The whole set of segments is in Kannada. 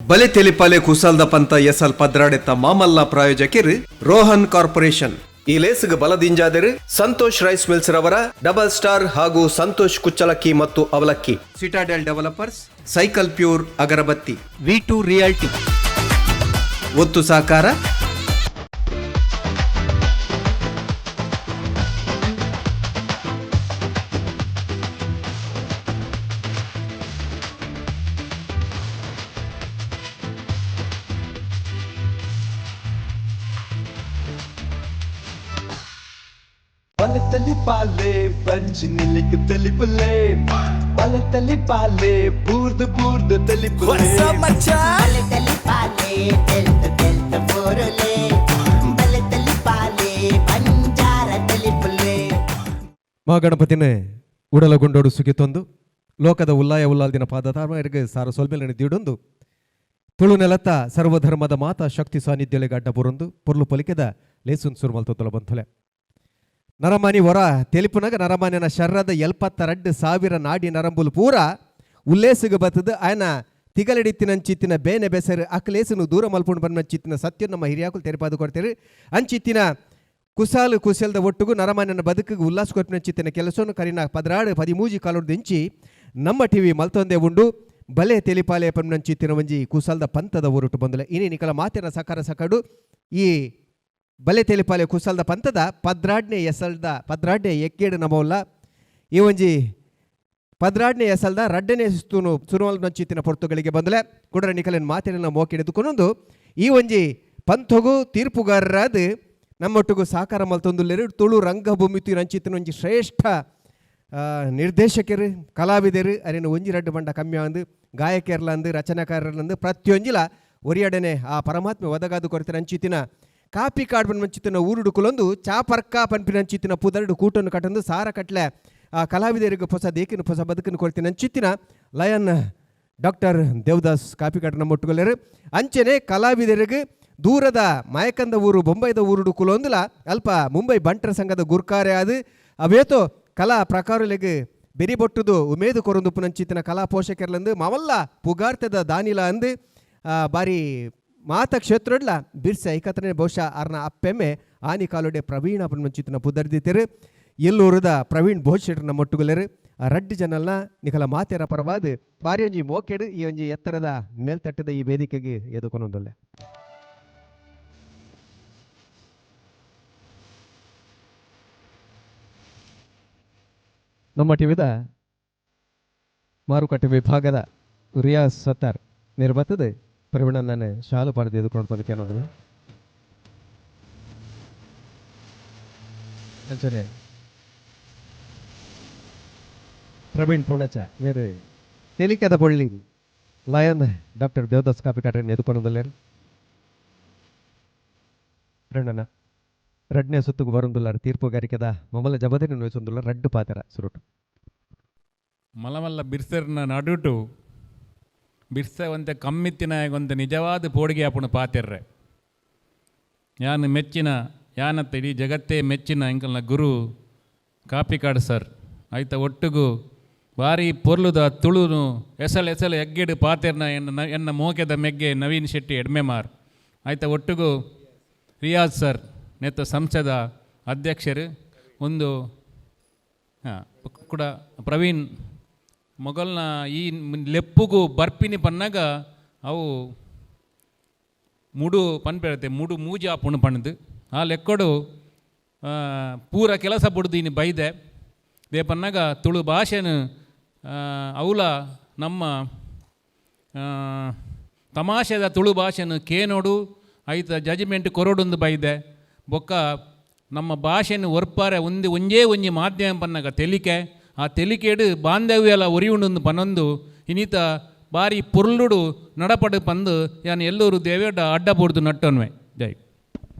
ಬಲೆ ತೆಲಿಪಾಲೆ ಕುಸಲ್ದ ಪಂತ ಎಸಲ್ ಪದ್ರಾಡೆತ್ತ ಮಾಮಲ್ಲ ಪ್ರಾಯೋಜಕರು ರೋಹನ್ ಕಾರ್ಪೊರೇಷನ್. ಈ ಲೇಸ್ಗೆ ಬಲದಿಂಜಾದರು ಸಂತೋಷ್ ರೈಸ್ ಮಿಲ್ಸ್ ರವರ ಡಬಲ್ ಸ್ಟಾರ್ ಹಾಗೂ ಸಂತೋಷ್ ಕುಚ್ಚಲಕ್ಕಿ ಮತ್ತು ಅವಲಕ್ಕಿ, ಸಿಟಾಡೆಲ್ ಡೆವಲಪರ್ಸ್, ಸೈಕಲ್ ಪ್ಯೂರ್ ಅಗರಬತ್ತಿ, V2 ರಿಯಾಲ್ಟಿ ಒತ್ತು ಸಾಕಾರ. ಬಲತಲಿ ಪಾಲೆ ಬಂಜಿ ನಿಲಿಕ್ ತಲಿಪುಲೆ, ಬಲತಲಿ ಪಾಲೆ ಬೂರ್ದು ಬೂರ್ದು ತಲಿಪುಲೆ, ಬಲತಲಿ ಪಾಲೆ ತೆಲ್ತ ತೆಲ್ತ ಬೋರಲೆ, ಬಲತಲಿ ಪಾಲೆ ಬಂಜಾರ ತಲಿಪುಲೆ. ಮಹಾಗಣಪತಿನೇ ಉಡಲಗೊಂಡೋಡು ಸುಗಿತೊಂದು ಲೋಕದ ಉಲ್ಲಾಯ ಉಲ್ಲಾಲ್ದಿನ ಪಾದತಾರ್ಮರಿಗೆ ಸಾರ ಸೊಲ್ಮೆಲನೆ ದೀಡೊಂದು ತುಳು ನೆಲತ್ತ ಸರ್ವಧರ್ಮದ ಮಾತ ಶಕ್ತಿ ಸಾನ್ನಿಧ್ಯಲೆಗೆ ಅಡ್ಡ ಬುರೊಂದು ಪೊರ್ಲು ಪೊಲಿಕೆದ ಲೇಸುನ್ ಸುರ್ಮಲ್ತೊತ್ತಲ ಬಂತೊಲೆ ನರಮಾನಿ ಹೊರ ತೆಲಿಪುನಾಗ ನರಮಾನಿನ ಶರ್ರದ 72,000 ನಾಡಿ ನರಂಬುಲು ಪೂರ ಉಲ್ಲೇಸಿಗೆ ಬತ್ತದ ಆಯನ ತಿಗಲಡಿತ್ತಿನಂಚಿತ್ತಿನ ಬೇನೆ ಬೆಸರು ಅಕ್ಲೇಸನು ದೂರ ಮಲ್ಪುಂಡು ಬಂದಂಚಿತ್ತಿನ ಸತ್ಯ ನಮ್ಮ ಹಿರಿಯಾಕುಲು ತೆರೆಪಾದು ಕೊಡ್ತೀರಿ ಅಂಚಿತ್ತಿನ ಕುಸಾಲು ಕುಸಲ್ದ ಒಟ್ಟುಗು ನರಮಾನ್ಯನ ಬದುಕಿಗೆ ಉಲ್ಲಾಸ ಕೊಟ್ಟಿನಂಚಿತ್ತಿನ ಕೆಲಸವನ್ನು ಕರಿನ 13 ಕಾಲೋಡು ದಿಂಚಿ ನಮ್ಮ ಟಿವಿ ಮಲ್ತೊಂದೆ ಉಂಡು ಬಲೆ ತೆಲಿಪಾಲೆ ಪನ್ನಂಚಿತ್ತಿನ ಒಂಜಿ ಕುಸಲ್ದ ಪಂತದ ಊರುಟು ಬಂದಲೆ ಇನಿ ನಿಕಲ ಮಾತಿನ ಸಕಾರ ಸಕಡು ಈ ಬಲೆ ತೆಲಿಪಾಲೆ ಕುಸಲ್ದ ಪಂತದ ಪದ್ರಾಡ್ನೆ ಎಕ್ಕೇಡು ನಮೋಲ್ಲ ಈ ಒಂಜಿ ಪದ್ರಾಡ್ನೆ ಎಸಲ್ದ ರಡ್ಡನೆ ಸುತ್ತೂನು ಸುರುವಲ್ ನಂಚಿತ್ತಿನ ಪೊರ್ತುಗಳಿಗೆ ಬಂದಲೆ ಕುಡರ ನಿಕಲಿನ ಮಾತಿನ ಮೋಕೆಡೆದುಕೊಂಡು ಈ ಒಂಜಿ ಪಂಥೊಗು ತೀರ್ಪುಗಾರರಾದ ನಮ್ಮೊಟ್ಟಿಗೂ ಸಾಕಾರ ಮಲ್ತೊಂದುಲ್ಲೆರು ತುಳು ರಂಗಭೂಮಿ ನಂಚಿತ್ತಿನ ಒಂಜಿ ಶ್ರೇಷ್ಠ ನಿರ್ದೇಶಕರು ಕಲಾವಿದರು ಅರೇನು ಒಂಜಿ ರಡ್ಡು ಬಂಡ ಕಮ್ಮಿ ಅಂದು ಗಾಯಕರ್ಲಂದು ರಚನಾಕಾರರಂದು ಪ್ರತಿಯೊಂಜಿಲ ಒರಿಯಡನೆ ಆ ಪರಮಾತ್ಮೆ ಒದಗಾದು ಕೊರತೆ ಅಂಚಿತ್ತಿನ ಕಾಪಿ ಕಾರ್ಡ್ ಪನ್ಮಂಚಿತ್ತಿನ ಊರುಡುಕುಲೊಂದು ಚಾಪರ್ಕ ಪನ್ಪಿನಂಚಿತ್ತಿನ ಪುದರ್ಡು ಕೂಟನ್ನು ಕಟ್ಟಂದು ಸಾರ ಕಟ್ಲೆ ಆ ಕಲಾವಿದರಿಗೆ ಹೊಸ ದೇಕಿನ ಹೊಸ ಬದುಕನ್ನು ಕೊಡ್ತೀನಿ ಅಂಚಿತ್ತಿನ lion doctor Devadas Kapikad ನಮ್ಮೊಟ್ಟುಗೊಲ್ಲರು ಅಂಚನೆ ಕಲಾವಿದರಿಗೆ ದೂರದ ಮಾಯಕಂದ ಊರು ಬೊಂಬೈದ ಊರುಡುಕುಲೊಂದುಲ ಅಲ್ಪ ಮುಂಬೈ ಬಂಟರ ಸಂಘದ ಗುರ್ಕಾರೆ ಆದು ಅವೇತೋ ಕಲಾ ಪ್ರಕಾರಲೆಗೆ ಬೆರಿಬೊಟ್ಟುದು ಉಮೇದು ಕೊರೊಂದು ಪುನಂಚಿತ್ತಿನ ಕಲಾ ಪೋಷಕರ್ಲಂದು ಮವಲ್ಲ ಪುಗಾರ್ತದ ದಾನಿಲ ಅಂದು ಬಾರಿ ಮಾತ ಕ್ಷೇತ್ರಡ್ಲ ಬಿರ್ಸ ಐಕತ್ತನೇ ಬಹುಶಃ ಅರ್ನ ಅಪ್ಪೆಮ್ಮೆ ಆನಿ ಕಾಲೋಡೆ ಪ್ರವೀಣ ಪನ್ಮಂಚಿತ್ತಿನ ಪುದರ್ದಿತ್ತರು ಎಲ್ಲೂರದ ಪ್ರವೀಣ್ ಬಹುಶೇಟ್ರ ನಮ್ಮೊಟ್ಟುಗೊಲ್ಲರು ಆ ರಡ್ಡು ಜನಲ್ನ ನಿಕಲ ಮಾತೆರ ಪರವಾದ ಬಾರಿ ಒಂಜಿ ಮೋಕೆಡು ಈ ಒಂಜಿ ಎತ್ತರದ ಮೇಲ್ತಟ್ಟದ ಈ ವೇದಿಕೆಗೆ ಎದುಕೊನೊಂದೊಲ್ಲೆ ನಮ್ಮ ಟಿವಿದ ಮಾರುಕಟ್ಟೆ ವಿಭಾಗದ ರಿಯಾಜ್ ಸತ್ತಾರ್ ನಿರ್ಬತ್ತದೆ ಪ್ರವೀಣ ನಾನು ಶಾಲು ಪಡೆದು ಎದುಕೊಂಡು ಬದುಕಿ ಅನ್ನೋದು ಸರಿ ಪ್ರವೀಣ್ ಪುಣಚ ಬೇರೆ ತೆಲಿಕದ ಪೊಳ್ಳಿ ಲಯನ್ ಡಾಕ್ಟರ್ ದೇವದಾಸ್ ಕಾಪಿ ಕಾಟ್ರನ್ನು ಎದುಕೊಂಡಲ್ಲೇ ಪ್ರವೀಣನ ರಡ್ನೇ ಸುತ್ತಿಗೆ ಬರೊಂದುಲ್ಲ ತೀರ್ಪುಗಾರಿಕೆದ ಮೊಮಲ ಜಬದರಿ ನೋಯಿಸೊಂದುಲ್ಲ ರಡ್ಡು ಪಾತ್ರ ಸುರುಟು ಮಲಮಲ್ಲ ಬಿರ್ಸರ್ನ ನಡುಟು ಬಿರ್ಸ ಒಂತೆ ಕಮ್ಮಿತ್ತಿನ ಒಂತೆ ನಿಜವಾದ ಪೋಡಿಗೆ ಆಪುಣ ಪಾತೆರ್ರೆ ಯಾನು ಮೆಚ್ಚಿನ ಯಾನತ್ತ ಇಡೀ ಜಗತ್ತೇ ಮೆಚ್ಚಿನ ಎಂಕಲ್ನ ಗುರು ಕಾಪಿ ಕಾರ್ಡ್ ಸರ್ ಆಯ್ತ ಒಟ್ಟಿಗೂ ಭಾರಿ ಪೊರ್ಲುದ ತುಳುನು ಎಸಲು ಎಗ್ಗೆಡು ಪಾತೆರ್ನ ಎನ್ನ ಮೋಕೆದ ಮೆಗ್ಗೆ ನವೀನ್ ಶೆಟ್ಟಿ ಎಡ್ಮೆಮಾರ್ ಆಯ್ತ ಒಟ್ಟಿಗೂ ರಿಯಾಜ್ ಸರ್ ನೆತ್ತ ಸಂಸದ ಅಧ್ಯಕ್ಷರು ಒಂದು ಕೂಡ ಪ್ರವೀಣ್ ಮೊಗಲ್ನ ಈ ಲೆಪ್ಪುಗೂ ಬರ್ಪಿನಿ ಪನ್ನಾಗ ಅವು ಮುಡು ಪನ್ಪೇಳತೆ ಮುಡು ಮೂಜಿ ಆಪುಣು ಪಣ್ಣದು ಆ ಲೆಕ್ಕಡು ಪೂರ ಕೆಲಸ ಬಿಡ್ದು ಇನ್ನು ಬೈದೆ ದೇ ಪನ್ನಾಗ ತುಳು ಭಾಷೆನು ಅವಲ ನಮ್ಮ ತಮಾಷೆದ ತುಳು ಭಾಷೆನು ಕೇನೋಡು ಐತ ಜಜ್ಮೆಂಟ್ ಕೊರೋಡೊಂದು ಬೈದೆ ಬೊಕ್ಕ ನಮ್ಮ ಭಾಷೆಯನ್ನು ಒರ್ಪಾರೆ ಒಂಜೇ ಮಾಧ್ಯಮ ಪನ್ನಾಗ ತೆಲಿಕೆ ಆ ತೆಲಿಕೆಡು ಬಾಂಧವ್ಯ ಎಲ್ಲ ಒರಿಯುಂಡು ಪನ್ನೊಂದು ಇನ್ನೀತ ಬಾರಿ ಪುರ್ಲುಡು ನಡಪಡು ಪಂದು ಯಾನು ಎಲ್ಲರೂ ದೇವೇಡ ಅಡ್ಡ ಬೊಡ್ದು ನಟ್ಟನ್ವೆ ಜೈ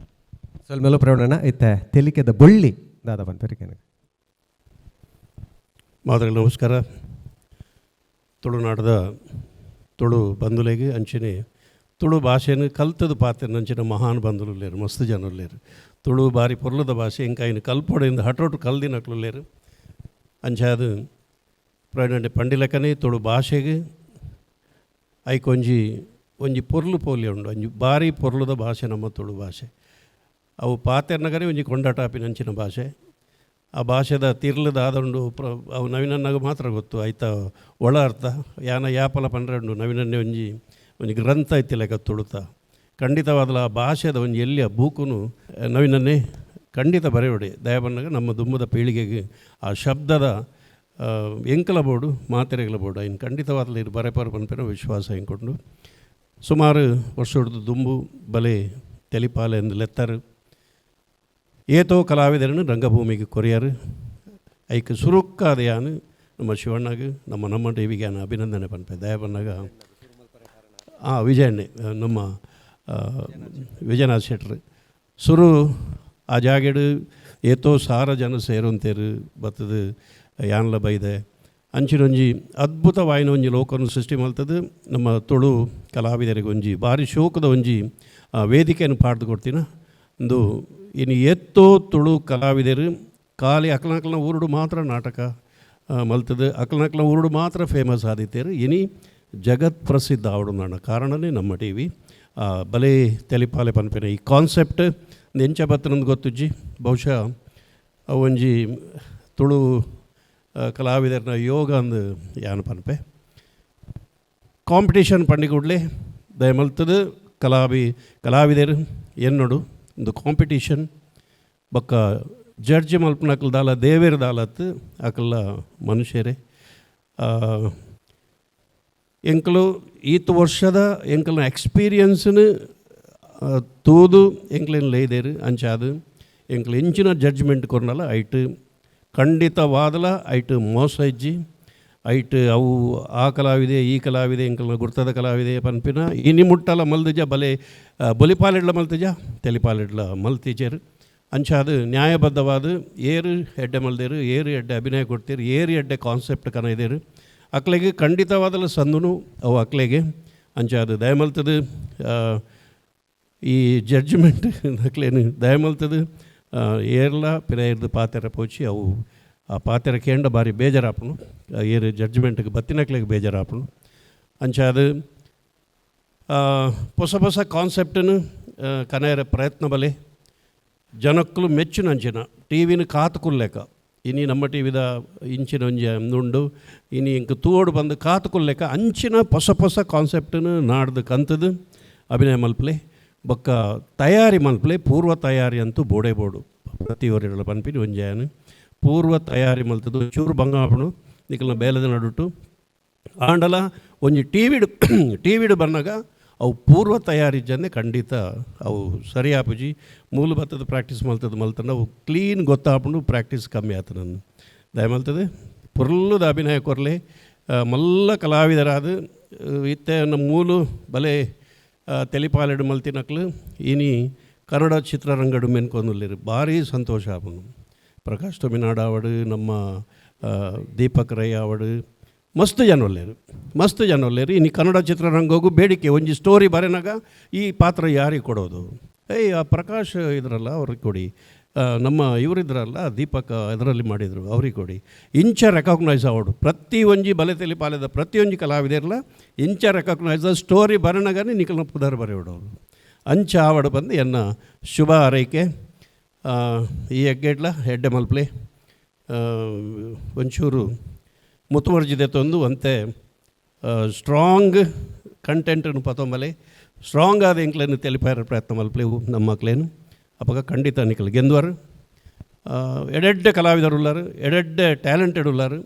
ಸ್ವಲ್ಪ ಪ್ರವೀಣ ಐತೆ ತೆಲಿಕೆದ ಬೊಳ್ಳಿ ದಾದ ಪನ್ಪೇರಿಕೆ ಮಾದರಿ ನಮಸ್ಕಾರ. ತುಳುನಾಡದ ತುಳು ಬಂಧುಲೆಗೆ ಅಂಚನೆ ತುಳು ಭಾಷೆಯನ್ನು ಕಲ್ತದ ಪಾತ್ರ ನಂಚಿನ ಮಹಾನ್ ಬಂಧುಲು ಲೇರು ಮಸ್ತ್ ಜನರು ಲೇರು ತುಳು ಬಾರಿ ಪೊರ್ಲದ ಭಾಷೆ ಇಂಕ ಇನ್ನು ಕಲ್ಪೊಡೆಯಿಂದ ಹಟೋಟು ಕಲ್ದಿನಕ್ಲು ಲೇರು ಅಂಚಾದ ಪ್ರವೀಣ ಪಂಡಿಲಕನೇ ತುಳು ಭಾಷೆಗೆ ಐಕೊಂಜಿ ಒಂಜಿ ಪೊರ್ಲು ಪೋಲಿ ಉಂಡು ಒಂಜಿ ಭಾರಿ ಪೊರ್ಲುದ ಭಾಷೆ ನಮ್ಮ ತುಳು ಭಾಷೆ. ಅವು ಪಾತೆರ್ನಗರೆ ಒಂಜಿ ಕೊಂಡಟಾಪಿನಂಚಿನ ಭಾಷೆ. ಆ ಭಾಷೆದ ತಿರ್ಲದ ಆದುಂಡು ಅವು ನವೀನನ್ನಾಗ ಮಾತ್ರ ಗೊತ್ತು ಆಯ್ತಾ ಒಳ ಅರ್ಥ ಯಾಪಲ ಪಂಡ್ರೆ ನವೀನನ್ನೇ ಒಂಜಿ ಗ್ರಂಥ ಐತಿ ಲೆಕ್ಕ ತುಳುತ ಖಂಡಿತವಾದಲ ಆ ಭಾಷೆದ ಒಂಜಿ ಎಲ್ಲಿಯ ಬೂಕುನು ನವೀನನ್ನೇ ಖಂಡಿತ ಬರೆಯೋಡೆ ದಯಬನ್ನಾಗ ನಮ್ಮ ದುಮ್ಮದ ಪೀಳಿಗೆಗೆ ಆ ಶಬ್ದದ ಎಂಕಲ ಬೋಡು ಮಾತೆರೆಗಳ ಬೋಡು ಇನ್ನು ಖಂಡಿತವಾದಲು ಇದು ಬರೆಪಾರು ಪನ್ಪೇನ ವಿಶ್ವಾಸ ಹಿಂಕೊಂಡು ಸುಮಾರು ವರ್ಷ ಹಿಡಿದು ದುಂಬು ಬಲೆ ತೆಲಿಪಾಲೆ ಎಂದು ಲೆತ್ತರು ಏತೋ ಕಲಾವಿದರನ್ನು ರಂಗಭೂಮಿಗೆ ಕೊರಿಯರು ಐಕ್ ಸುರುಕ್ಕಾದೆಯಾನು ನಮ್ಮ ಶಿವಣ್ಣಗೆ ನಮ್ಮ ಟಿವಿಗೆ ಅಭಿನಂದನೆ ಪನ್ಪೆ ದಯ ಬಂದಾಗ ವಿಜಯಣ್ಣೆ ನಮ್ಮ ವಿಜಯನಾಥ್ ಶೆಟ್ರು ಸುರು ಆ ಜಾಗೆಡು ಏತೋ ಸಾರ ಜನ ಸೇರುವಂತೇರು ಬತ್ತದು ಯಾನ್ಲ ಬೈದೆ ಅಂಚಿನೊಂಜಿ ಅದ್ಭುತವಾಯಿನ ಒಂಜಿ ಲೋಕವನ್ನು ಸೃಷ್ಟಿ ಮಲ್ತದು ನಮ್ಮ ತುಳು ಕಲಾವಿದರಿಗೆ ಒಂಜಿ ಭಾರಿ ಶೋಕದ ಒಂಜಿ ವೇದಿಕೆಯನ್ನು ಪಾಡ್ದು ಕೊಡ್ತೀನ ಒಂದು ಇನ್ನು ಎತ್ತೋ ತುಳು ಕಲಾವಿದರು ಖಾಲಿ ಅಕ್ಲನಕ್ಲನ ಊರುಡು ಮಾತ್ರ ನಾಟಕ ಮಲ್ತದು ಅಕ್ಲನಕ್ಲನ ಊರುಡು ಮಾತ್ರ ಫೇಮಸ್ ಆದಿತ್ತೇರು ಇನಿ ಜಗತ್ ಪ್ರಸಿದ್ಧ ಆವಡು ನಾಣ ಕಾರಣನೇ ನಮ್ಮ ಟಿ ವಿ ಬಲೆ ತೆಲಿಪಾಲೆ ಪನ್ಪೆನ ಈ ಕಾನ್ಸೆಪ್ಟ್ ಎಂಚ ಬತ್ತನಂದು ಗೊತ್ತುಜ್ಜಿ ಬಹುಶಃ ಒಂಜಿ ತುಳು ಕಲಾವಿದರನ್ನ ಯೋಗ ಅಂದು ಯಾನು ಪನ್ಪೆ ಕಾಂಪಿಟೇಷನ್ ಪಂಡಿಗುಡ್ಲೆ ದಯಮಲ್ತದು ಕಲಾವಿದರು ಎನ್ನೋಡು ಒಂದು ಕಾಂಪಿಟೇಷನ್ ಬೊಕ್ಕ ಜಡ್ಜ್ ಮಲ್ಪನಕ್ಲು ದಾಲ ದೇವೇರು ದಾಲತ್ತು ಅಕಲ್ಲ ಮನುಷ್ಯರೇ ಎಂಕಲು ಈತ್ ವರ್ಷದ ಎಂಕಲ್ನ ಎಕ್ಸ್ಪೀರಿಯನ್ಸ್ನು ತೂದು ಎಂಕ್ಲೇನು ಲೇದೇರು ಅಂಚಾದು ಎಂಕ್ಲು ಎಂಚಿನ ಜಡ್ಜ್ಮೆಂಟ್ ಕೊರ್ನಲ್ಲ ಐಟು ಖಂಡಿತವಾದಲ ಐಟು ಮೋಸ ಇಜ್ಜಿ ಐಟು ಅವು ಆ ಕಲಾವಿದೆ ಈ ಕಲಾವಿದೆ ಎಂಕಲ್ನ ಗುರ್ತದ ಕಲಾವಿದೆ ಪನ್ಪಿನ ಇನಿ ಮುಟ್ಟಲ ಮಲ್ದಿಜ ಬಲೆ ಬೊಲಿಪಾಲೆಡ್ಲ ಮಲ್ತಿಜ ತೆಲಿಪಾಲೆಡ್ಲ ಮಲ್ತಿಜೇರು ಅಂಚಾದು ನ್ಯಾಯಬದ್ಧವಾದ ಏರು ಎಡ್ಡೆ ಮಲ್ದೇರು ಏರು ಎಡ್ಡೆ ಅಭಿನಯ ಕೊಡ್ತೀರು ಏರು ಎಡ್ಡೆ ಕಾನ್ಸೆಪ್ಟ್ ಕನ ಇದೇರು ಅಕ್ಲೆಗೆ ಖಂಡಿತವಾದಲ ಸಂದುನು ಅವು ಅಕ್ಲೆಗೆ ಅಂಚಾದು ದಯಮಲ್ತದು ಈ ಜಡ್ಜ್ಮೆಂಟ್ ಅಕ್ಲೇನು ದಯಮಲ್ತದು ಏರ್ಲ ಪಿರಾಯಿರ್ದು ಪಾತೆರ ಪೋಚಿ ಅವು ಆ ಪಾತೆರ ಕೇಂಡ ಬಾರಿ ಬೇಜಾರಾಪನು ಏರು ಜಡ್ಜ್ಮೆಂಟ್ಗೆ ಬತ್ತಿನಕ್ಲೆಗೆ ಬೇಜಾರಾಪನು ಅಂಚಾದು ಹೊಸ ಕಾನ್ಸೆಪ್ಟನ್ನು ಕನೆಯರ ಪ್ರಯತ್ನ ಬಲೆ ಜನಕ್ಕಲು ಮೆಚ್ಚುನಂಚಿನ ಟಿ ವಿನ ಕಾತುಕೊಲ್ಲೆಕ ಇನಿ ನಮ್ಮ ಟಿ ವಿದ ಇಂಚಿನ ಒಂಜಿ ಉಂಡು ಇನಿ ಇಂಕ ತೂಡು ಬಂದು ಕಾತುಕೊಲ್ಲೆಕ ಅಂಚಿನ ಹೊಸ ಕಾನ್ಸೆಪ್ಟನ್ನು ನಾಡ್ದು ಕಂತದು ಅಭಿನಯ ಮಲ್ಪಲೆ ಬೊಕ್ಕ ತಯಾರಿ ಮಲ್ಪಲೆ ಪೂರ್ವ ತಯಾರಿ ಅಂತೂ ಬೋಡೆ ಬೋಡು ಪ್ರತಿಯೊಬ್ಬರ ಪನ್ಪಿನಿ ಒಂಜಾಯನು ಪೂರ್ವ ತಯಾರಿ ಮಲ್ತದು ಚೂರು ಬಂಗಾಪಣು ನಿಕಲ್ನ ಬೇಲದ ನಡುಟು ಆಂಡಲ ಒಂಜಿ ಟಿವಿಡು ಬಂದಾಗ ಅವು ಪೂರ್ವ ತಯಾರಿ ಜಂದೆ ಖಂಡಿತ ಅವು ಸರಿಯಾಪುಜಿ ಮೂಲಭೂತದ ಪ್ರಾಕ್ಟೀಸ್ ಮಲ್ತದ ಅವು ಕ್ಲೀನ್ ಗೊತ್ತಾಪುಂಡು ಪ್ರಾಕ್ಟೀಸ್ ಕಮ್ಮಿ ಆತ ನನ್ನ ದಯಮಲ್ತದೆ ಪುರ್ಲದ ಅಭಿನಯ ಕೊರಲೆ ಮಲ್ಲ ಕಲಾವಿದರಾದ ಇತ್ತೆ ನಮ್ಮ ಮೂಲು ಬಲೆ ತೆಲಿಪಾಲೆಡು ಮಲ್ತಿನಕ್ಲು ಇನಿ ಕನ್ನಡ ಚಿತ್ರರಂಗಡು ಮೆನ್ಕೊಂದುಲ್ಲೇರು ಭಾರಿ ಸಂತೋಷ ಆಪುಂಡು ಪ್ರಕಾಶ್ ತೊಮಿನಾಡು ಆವಡು ನಮ್ಮ ದೀಪಕ್ ರೈ ಆವಡು ಮಸ್ತ್ ಜನ ಒಲ್ಲೇರು ಇನ್ನು ಕನ್ನಡ ಚಿತ್ರರಂಗಗೂ ಬೇಡಿಕೆ ಒಂಜಿ ಸ್ಟೋರಿ ಬರೆನಾಗ ಈ ಪಾತ್ರ ಯಾರಿಗೆ ಕೊಡೋದು ಆ ಪ್ರಕಾಶ್ ಇದ್ರಲ್ಲ ಅವ್ರಿಗೆ ಕೊಡಿ ನಮ್ಮ ಇವರಿದ್ರಲ್ಲ ದೀಪಕ್ ಇದರಲ್ಲಿ ಮಾಡಿದರು ಅವ್ರಿಗೆ ಕೊಡಿ ಇಂಚ ರೆಕಗ್ನೈಸ್ ಆವಡು ಪ್ರತಿ ಒಂಜಿ ಬಲೆ ತೆಲಿಪಾಲೆದ ಪ್ರತಿಯೊಂಜಿ ಕಲಾವಿದರಲ್ಲ ಇಂಚ ರೆಕಗ್ನೈಸ್ ಸ್ಟೋರಿ ಬರೆನಾಗನೇ ನಿಕಲ್ನ ಪುದರ್ ಬರೆಯೋಡು ಅವರು ಅಂಚ ಆವಡು ಬಂದು ಎನ್ನ ಶುಭ ಹಾರೈಕೆ ಈ ಎಗ್ಗೆಡ್ಲ ಎಡ್ಡೆ ಮಲ್ಪಲೆ ಒಂಚೂರು ಮುತುವರ್ಜಿದೆ ತಂದು ಅಂತೆ ಸ್ಟ್ರಾಂಗ್ ಕಂಟೆಂಟನ್ನು ಪತೊಂಬಲೆ ಸ್ಟ್ರಾಂಗ್ ಆದ ಎಂಕ್ಲೇನು ತೆಲಿಪಾರ ಪ್ರಯತ್ನ ಮಲ್ಪಲೆ ನಮ್ಮ ಮಕ್ಳೇನು ಅಪ್ಪಾಗ ಖಂಡಿತ ನಿಕಲ್ ಗೆಂದುವರು ಎಡೆಡ್ಡೆ ಕಲಾವಿದರು ಉಳ್ಳಾರು ಎಡೆಡ್ಡೆ ಟ್ಯಾಲೆಂಟೆಡ್ ಉಳ್ಳಾರು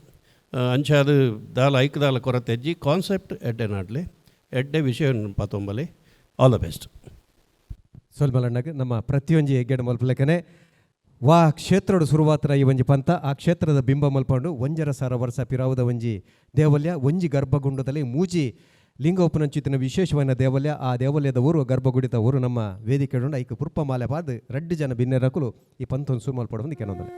ಅಂಚಾದು ದಾಲ ಐಕ್ದಾಲ ಕೊರತೆ ಅಜ್ಜಿ ಕಾನ್ಸೆಪ್ಟ್ ಎಡ್ಡೆ ನಾಡ್ಲೆ ಎಡ್ಡೆ ವಿಷಯ ಪತೊಂಬಲೆ ಆಲ್ ದ ಬೆಸ್ಟ್ ಸೊಲ್ಮಲಣ್ಣಗೆ ನಮ್ಮ ಪ್ರತಿಯೊಂಜಿ ಹೆಗ್ಗೆಡು ಮಲ್ಪಲೆಕನೆ ವಾ ಕ್ಷೇತ್ರಡು ಶುರುವಾತರ ಈ ಒಂಜಿ ಪಂತ ಆ ಕ್ಷೇತ್ರದ ಬಿಂಬ ಮಲ್ಪಂಡು ಒಂಜರ ಸಾರ ವರ್ಷ ಪಿರಾವುದ ಒಂಜಿ ದೇವಾಲಯ ಒಂಜಿ ಗರ್ಭಗುಂಡದಲ್ಲಿ ಮೂಜಿ ಲಿಂಗ ಉಪನಂಚಿತಿನ ವಿಶೇಷವಾದ ದೇವಾಲಯ ಆ ದೇವಾಲಯದ ಊರು ಗರ್ಭಗುಡಿತ ಊರು ನಮ್ಮ ವೇದಿಕೆ ಐಕ ಪುರ್ಪ ಮಾಲೆ ಪಾದ ರಡ್ಡು ಜನ ಭಿನ್ನರಕುಲು ಈ ಪಂತೊಂದು ಸುರು ಮಲ್ಪಡೋದು ಕೆನೊಂದಲೆ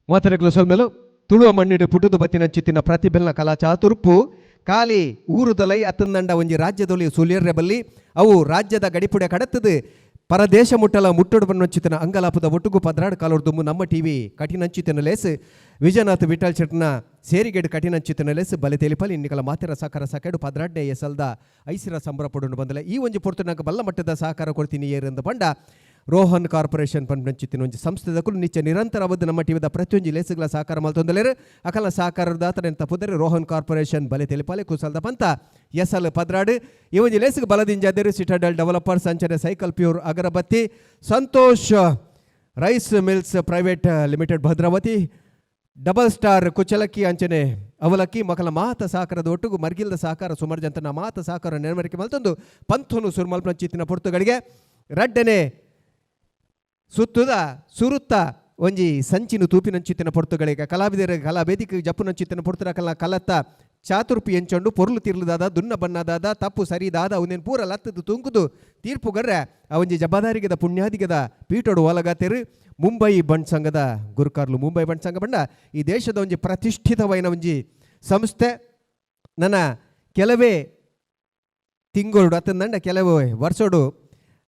ಮಾತರೆಗಳು ಸೊಲ್ಮೆಲು ತುಳುವ ಮಣ್ಣಿಡು ಪುಟುದು ಬತ್ತಿನಂಚಿತ್ತಿನ ಪ್ರತಿಭೆಲ್ನ ಕಲಾ ಚಾತುರ್ಪು ಕಾಲಿ ಊರುದಲೈ ಅತ್ತಂದಂಡ ಒಂಜಿ ರಾಜ್ಯದೊಲಿ ಸುಲಿಯರ್ರೆ ಬಲ್ಲಿ ಅವು ರಾಜ್ಯದ ಗಡಿಪುಡೆ ಕಡತ್ತದು ಪರದೇಶ ಮುಟ್ಟಲ ಮುಟ್ಟುಡು ಬನ್ನೊಂಚಿತ್ತಿನ ಅಂಗಲಾಪದ ಒಟ್ಟುಗು ಪದ್ರಾಡ್ ಕಾಲೋರ್ದುಂಬು ನಮ್ಮ TV ಕಠಿಣಂಚಿತ್ತಿನ lace Vijaynath Vithal ಶೆಟ್ನ ಸೇರಿಗೇಡು ಕಠಿಣಂಚಿತ್ತಿನ lace ಬಲೆ ತೆಲಿಪಲಿ ಇನ್ನಿಕಲ ಮಾತೆರ ಸಹಕಾರ ಸಾಕಾಡು ಪದ್ರಾಡ್ಡೆ ಎಸಲ್ದ ಐಸಿರ ಸಂಬರ ಪಡುಂಡು ಬಂದಲೆ ಈ ಒಂಜಿ ಪೊರ್ತುನಾಗ ಬಲ್ಲ ಮಟ್ಟದ ಸಹಕಾರ ಕೊಡ್ತೀನಿ ಏರೆಂದು ಬಂಡ ರೋಹನ್ ಕಾರ್ಪೊರೇಷನ್ ಪಂಪಂಚಿತ್ತಿನ ಒಂಜಿ ಸಂಸ್ಥೆದಕ್ಕೂ ನಿತ್ಯ ನಿರಂತರ ಅವಧಿ ನಮ್ಮ ಟಿವಿದ ಪ್ರತಿಯೊಂದು ಲೇಸುಗಳ ಸಹಕಾರ ಮಲ್ತೊಂದಲೇರು ಅಕಲ ಸಹಕಾರದ ಆತನೆಂತ ಪುದರೆ ರೋಹನ್ ಕಾರ್ಪೊರೇಷನ್ ಬಲೆ ತೆಲಿಪಾಲೆ ಕುಸಲ್ದ ಪಂತ ಎಸಲ್ ಪದ್ರಾಡು ಈ ಒಂಜಿ ಲೇಸಿಗೆ ಬಲದಿಂಜಾದರು ಸಿಟಾಡಲ್ ಡೆವಲಪರ್ಸ್ ಅಂಚನೆ cycle pure Agarbathi Santosh rice mills private limited Bhadravati double star ಕುಚಲಕ್ಕಿ ಅಂಚನೆ ಅವಲಕ್ಕಿ ಮಕಲ ಮಾತ ಸಹಕಾರದ ಒಟ್ಟಿಗೂ ಮರ್ಗಿಲ್ದ ಸಹಕಾರ ಸುಮಾರು ಜಂತನ ಮಾತ ಸಹಕಾರ ನೆರವೇರಿಕೆ ಮಲ್ತೊಂದು ಪಂಥನು ಸುರ್ಮಲ್ಪಂಚಿತ್ತಿನ ಪೊರ್ತುಗಳಿಗೆ ರಡ್ಡನೆ ಸುತ್ತುದ ಸುರುತ್ತ ಒಂಜಿ ಸಂಚಿನ ತೂಪಿನಂಚಿತ್ತಿನ ಪೊರ್ತುಗಳಿಗೆ ಕಲಾವಿದರ ಕಲಾ ವೇದಿಕೆ ಜಪ್ಪುನಂಚಿತ್ತಿನ ಪೊರ್ತುರ ಕಲತ್ತ ಚಾತುರ್ಪಿ ಎಂಚೊಂಡು ಪೊರ್ಲು ತಿರ್ಲದಾದ ದುನ್ನ ಬಣ್ಣದಾದ ತಪ್ಪು ಸರಿದಾದ ಅವನೇನು ಪೂರ ಲತ್ತದು ತುಂಕುದು ತೀರ್ಪುಗರ್ರೆ ಅವಂಜಿ ಜಬ್ಬದಾರಿಗದ ಪುಣ್ಯಾದಿಗದ ಪೀಟೋಡು ಒಲಗಾತೆರು ಮುಂಬೈ ಬಂಡ್ ಸಂಘದ ಗುರುಕಾರ್ಲು ಮುಂಬೈ ಬಂಡ್ ಸಂಘ ಬಂಡ ಈ ದೇಶದ ಒಂಜಿ ಪ್ರತಿಷ್ಠಿತವೈನ ಒಂಜಿ ಸಂಸ್ಥೆ ನನ್ನ ಕೆಲವೇ ತಿಂಗಳು ಅತ್ತಂದಂಡ ಕೆಲವೇ ವರ್ಷೋಡು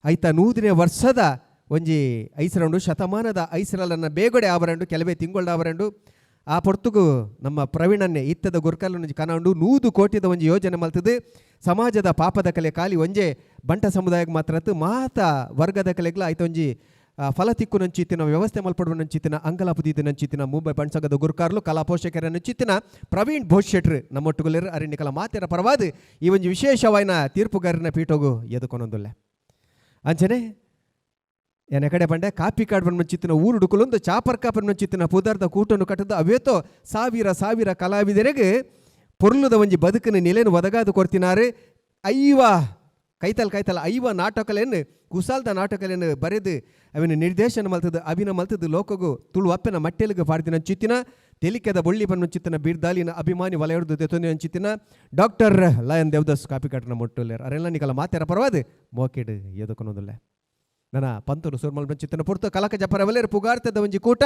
ಐತ 100ನೇ ವರ್ಷದ ಒಂಜಿ ಐಸರಂಡು ಶತಮಾನದ ಐಸರಲನ್ನ ಬೇಗಡೆ ಆವರಂಡು ಕೆಲವೇ ತಿಂಗಳು ಆವರಂಡು ಆ ಪೊರ್ತುಗು ನಮ್ಮ ಪ್ರವೀಣನ್ನೇ ಇತ್ತದ ಗುರ್ಕಲ್ನ ಕನಂಡು 100 ಕೋಟಿದ ಒಂಜಿ ಯೋಜನೆ ಮಲ್ತದು ಸಮಾಜದ ಪಾಪದ ಕಲೆ ಖಾಲಿ ಒಂಜೆ ಬಂಟ ಸಮುದಾಯಕ್ಕೆ ಮಾತ್ರ ಮಾತ ವರ್ಗದ ಕಲೆಗ್ಲ ಆಯ್ತು ಒಂಜಿ ಫಲ ತಿಕ್ಕು ನಂಚಿತ್ತಿನ ವ್ಯವಸ್ಥೆ ಮಲ್ಪಡುವ ನಂಚಿತ್ತಿನ ಅಂಗಲಾಪುದೀದ ನಂಚಿತ್ತಿನ ಮುಂಬೈ ಬಣ್ಸಂಗದ ಗುರುಕಾರ್ಲು ಕಲಾ ಪೋಷಕರ ನಂಚಿತ್ತಿನ ಪ್ರವೀಣ್ ಭೋಜ್ ಶೆಟ್ರು ನಮ್ಮೊಟ್ಟುಗುಲೇರು ಅರಣ್ಯಕಲ ಮಾತೆರ ಪರವಾದ ಈ ಒಂಜಿ ವಿಶೇಷವಾಯಿನ ತೀರ್ಪುಗಾರನ ಪೀಠೋಗು ಎದುಕೊನೊಂದುಲ್ಲೆ ಅಂಚನೆ ಏನ ಕಡೆ ಬಂಡೆ ಕಾಪಿ ಕಾರ್ಡ್ ಬಂಚಿತ್ತಿನ ಊರುಡುಕುಲೊಂದು ಚಾಪರ್ ಕಾಪರ್ ಮಂಚಿತ್ತಿನ ಪುದರ್ದ ಕೂಟನ್ನು ಕಟ್ಟದು ಅವೇತೋ ಸಾವಿರ ಕಲಾವಿದರಿಗೆ ಪೊರ್ಲುದ ಒಂಜಿ ಬದುಕನ್ನು ನೆಲೆನು ಒದಗಾದು ಕೊಡ್ತಿನಾರು ಐವ ಕೈತಲ್ ಐವ ನಾಟಕಲೇನು ಕುಸಾಲ್ದ ನಾಟಕಲೇನು ಬರೆದು ಅವನ ನಿರ್ದೇಶನ ಮಲ್ತದು ಅಭಿನಯ ಮಲ್ತದು ಲೋಕಗು ತುಳು ಅಪ್ಪನ ಮಟ್ಟೆಲಿಗೆ ಪಾಡ್ದಿನ ಚಿತ್ತಿನ ತೆಲಿಕೆದ ಬೊಳ್ಳಿ ಬನ್ನೊಂಚಿತ್ತಿನ ಬಿರ್ದಾಲಿನ ಅಭಿಮಾನಿ ವಲಯರ್ದು ದೆತೊಂದಿನ ಚಿತ್ತಿನ ಡಾಕ್ಟರ್ ಲಯನ್ ದೇವದಾಸ್ ಕಾಪಿ ಕಾರ್ಡ್ನ ಮೊಟ್ಟುಲ್ಲೇರು ಅರೆಲ್ಲ ನಿಕಲ ಮಾತೆರ ಪರವಾದ ಮೋಕೆಡು ಎದಕೊನೋದಿಲ್ಲ ನನ್ನ ಪಂತನು ಸುರ್ಮಲ್ ಬಂಚಿತ್ತನ ಪುರ್ತು ಕಲಕ ಜಪರವಲೇರು ಪುಗಾರ್ತದ ಒಂಜಿ ಕೂಟ